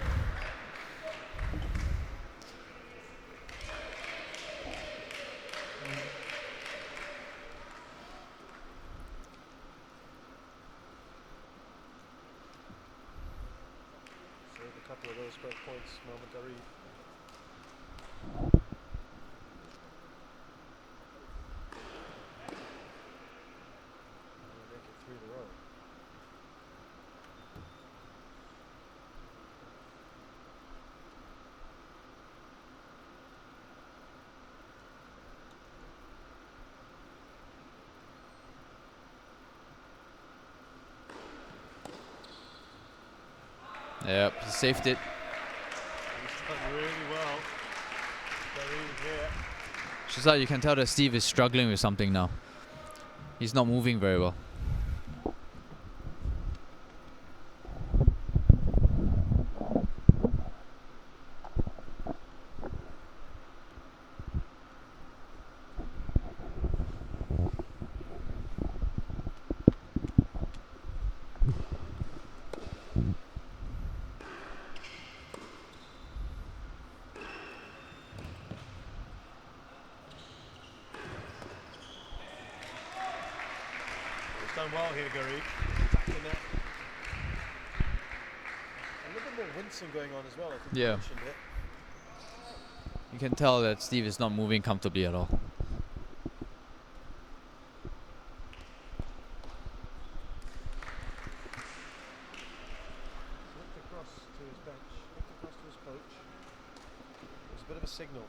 a couple of those break points, Mohammad Gareeb. Make it 3 in a row. Yep, he saved it. He's done really well. Gareeb here. Shazad, you can tell that Steve is struggling with something now. He's not moving very well. He's done well here, Gareeb. Attacking it. A little bit more wincing going on as well, I think you Yeah. mentioned it. You can tell that Steve is not moving comfortably at all. Looked across to his bench, looked across to his coach. It was a bit of a signal.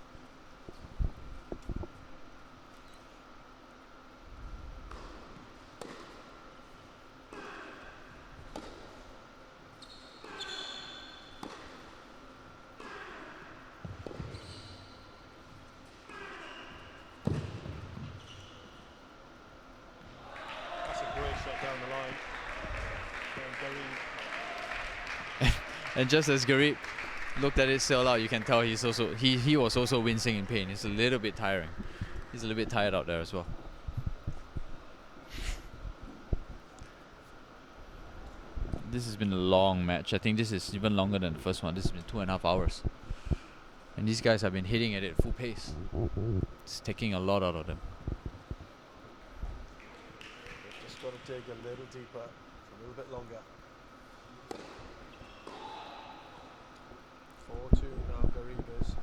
That's a great shot down the line. And Gareeb. And just as Gareeb looked at it sail out, you can tell he was also wincing in pain. It's a little bit tiring. He's a little bit tired out there as well. This has been a long match. I think this is even longer than the first one. This has been 2.5 hours. And these guys have been hitting it at full pace. It's taking a lot out of them. They've just got to dig a little deeper, a little bit longer. 4-2 now, Gareeb is.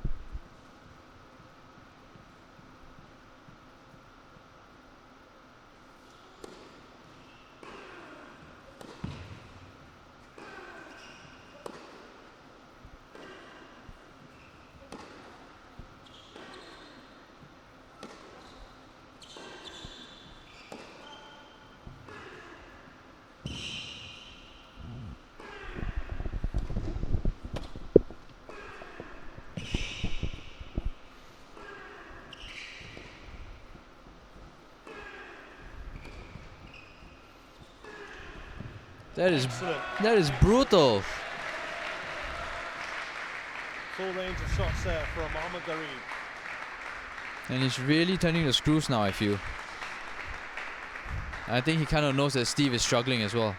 Excellent. That is brutal. Full range of shots there from Mohammad Gareeb. And he's really turning the screws now, I feel. I think he kind of knows that Steve is struggling as well.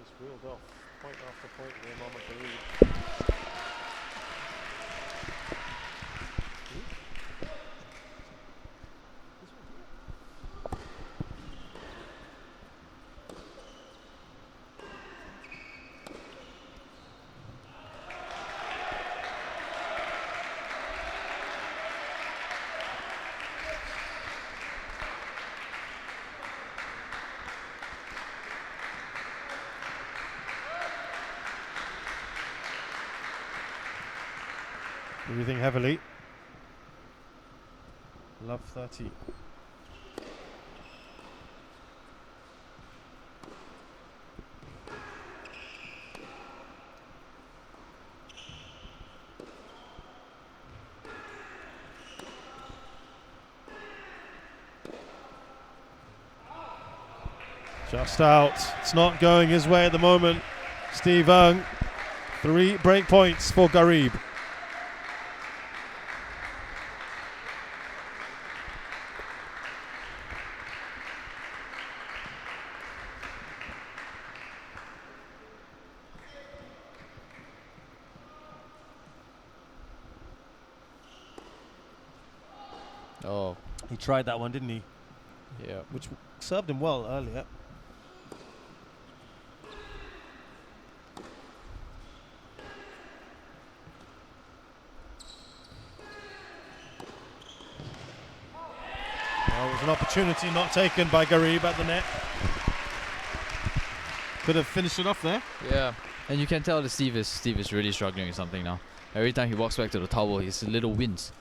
He's reeled off point after point there, Mohammad Gareeb. Breathing heavily. Love 30. Just out. It's not going his way at the moment. Steve Ng. 3 break points for Gareeb. Oh, He tried that one, didn't he? yeah. Which served him well earlier. Well, it was an opportunity not taken by Gareeb at the net. Could have finished it off there. Yeah, and you can tell that Steve is really struggling with something now. Every time he walks back to the towel, he's a little wins.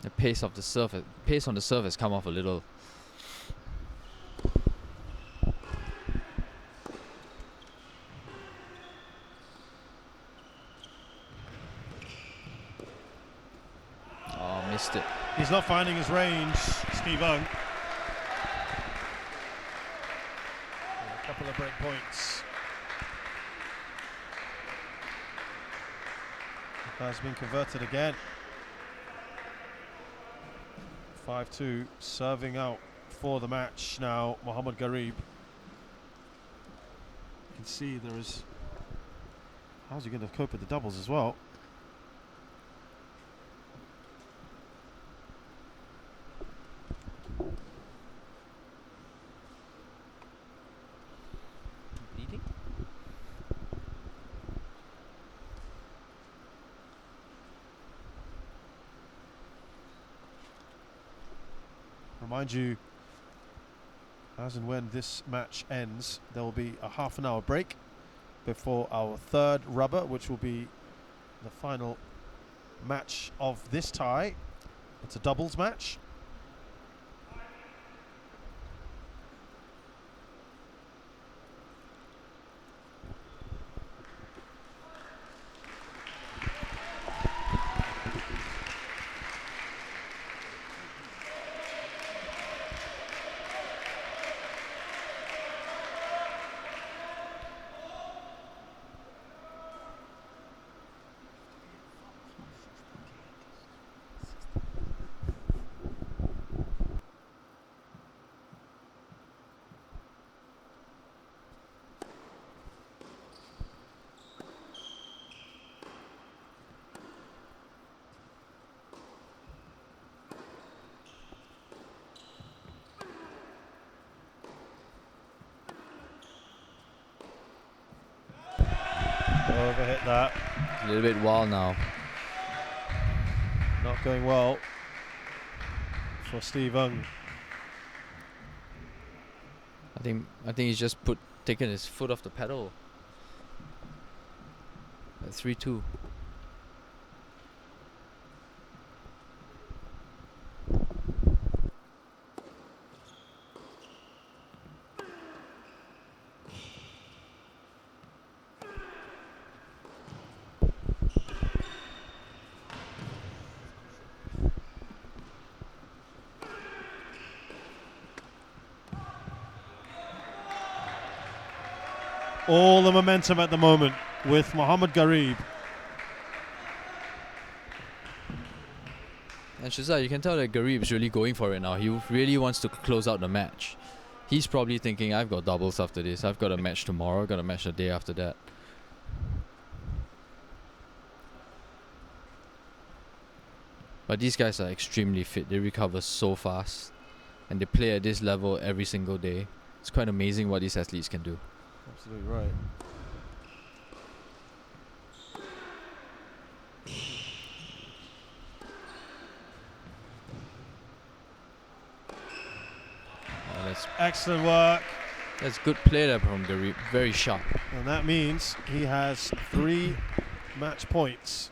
The pace of the surface, pace on the serve has come off a little. Oh, missed it. He's not finding his range, Steve Ng. A couple of break points. Has been converted again. 5-2, serving out for the match now, Mohammad Gareeb. You can see there is... How's he going to cope with the doubles as well? Bleeding? Remind you, as and when this match ends, there will be a half-an-hour break before our third rubber, which will be the final match of this tie. It's a doubles match. Overhit that. A little bit wild now. Not going well for Steve Ng. I think he's just taken his foot off the pedal. At 3-2. All the momentum at the moment with Mohammad Gareeb. And Shazad, you can tell that Gareeb is really going for it now. He really wants to close out the match. He's probably thinking, I've got doubles after this. I've got a match tomorrow. I've got a match the day after that. But these guys are extremely fit. They recover so fast. And they play at this level every single day. It's quite amazing what these athletes can do. Absolutely right. Excellent work. That's good play there from Gareeb. Very sharp. And that means he has 3 match points.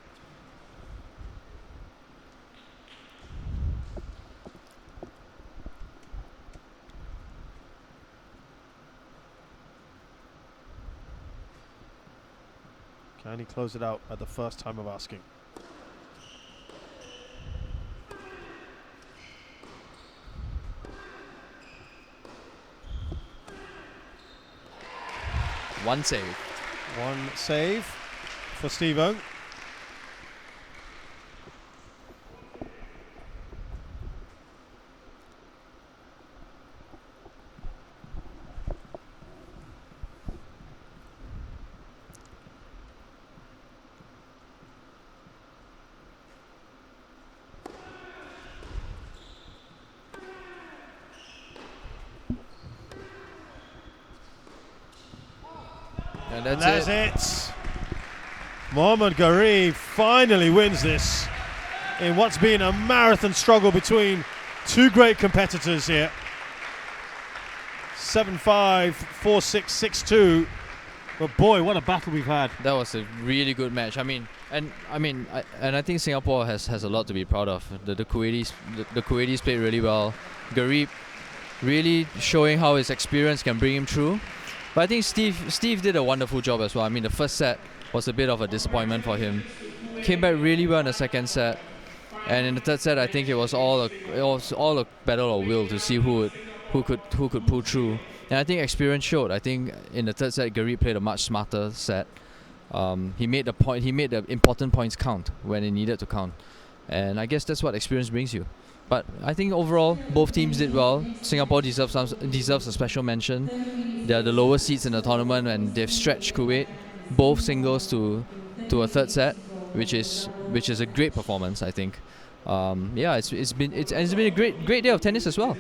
Can he close it out at the first time of asking? One save. One save for Steve-O. And that's it. Mohammad Gareeb finally wins this in what's been a marathon struggle between 2 great competitors here. 7-5, 4-6, 6-2. But boy, what a battle we've had. That was a really good match. I think Singapore has a lot to be proud of. The Kuwaitis played really well. Gareeb really showing how his experience can bring him through. But I think Steve did a wonderful job as well. I mean, the first set was a bit of a disappointment for him. Came back really well in the second set, and in the third set, I think it was all a battle of will to see who could pull through. And I think experience showed. I think in the third set, Gareeb played a much smarter set. He made the important points count when it needed to count, and I guess that's what experience brings you. But I think overall, both teams did well. Singapore deserves a special mention. They are the lower seeds in the tournament, and they've stretched Kuwait, both singles to a third set, which is a great performance, I think. It's been a great day of tennis as well.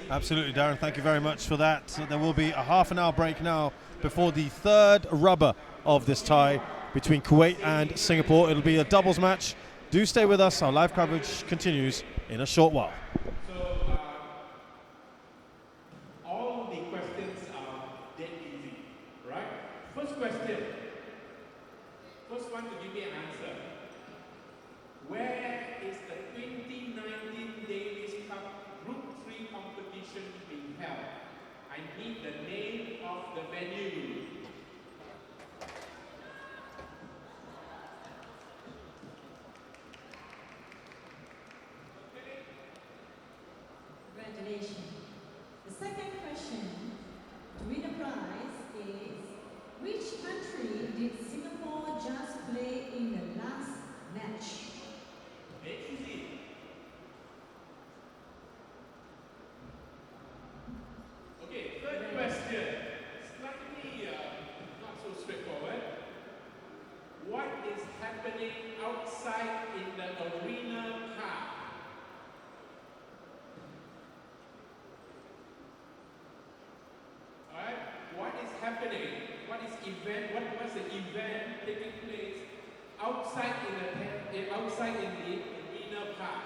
Absolutely, Darren. Thank you very much for that. So there will be a half-an-hour break now before the third rubber of this tie between Kuwait and Singapore. It'll be a doubles match. Do stay with us. Our live coverage continues in a short while. So all the questions are dead easy, right? First question. First one to give me an answer. Where is the 2019 Davis Cup Group 3 competition being held? I need the name of the venue. Congratulations. The second question to win a prize is, which country did Singapore just play in the last match? Easy. Okay, third question. Slightly not so straightforward. What is happening outside in the arena park? Alright, what is happening? What is what's the event taking place outside in the arena park?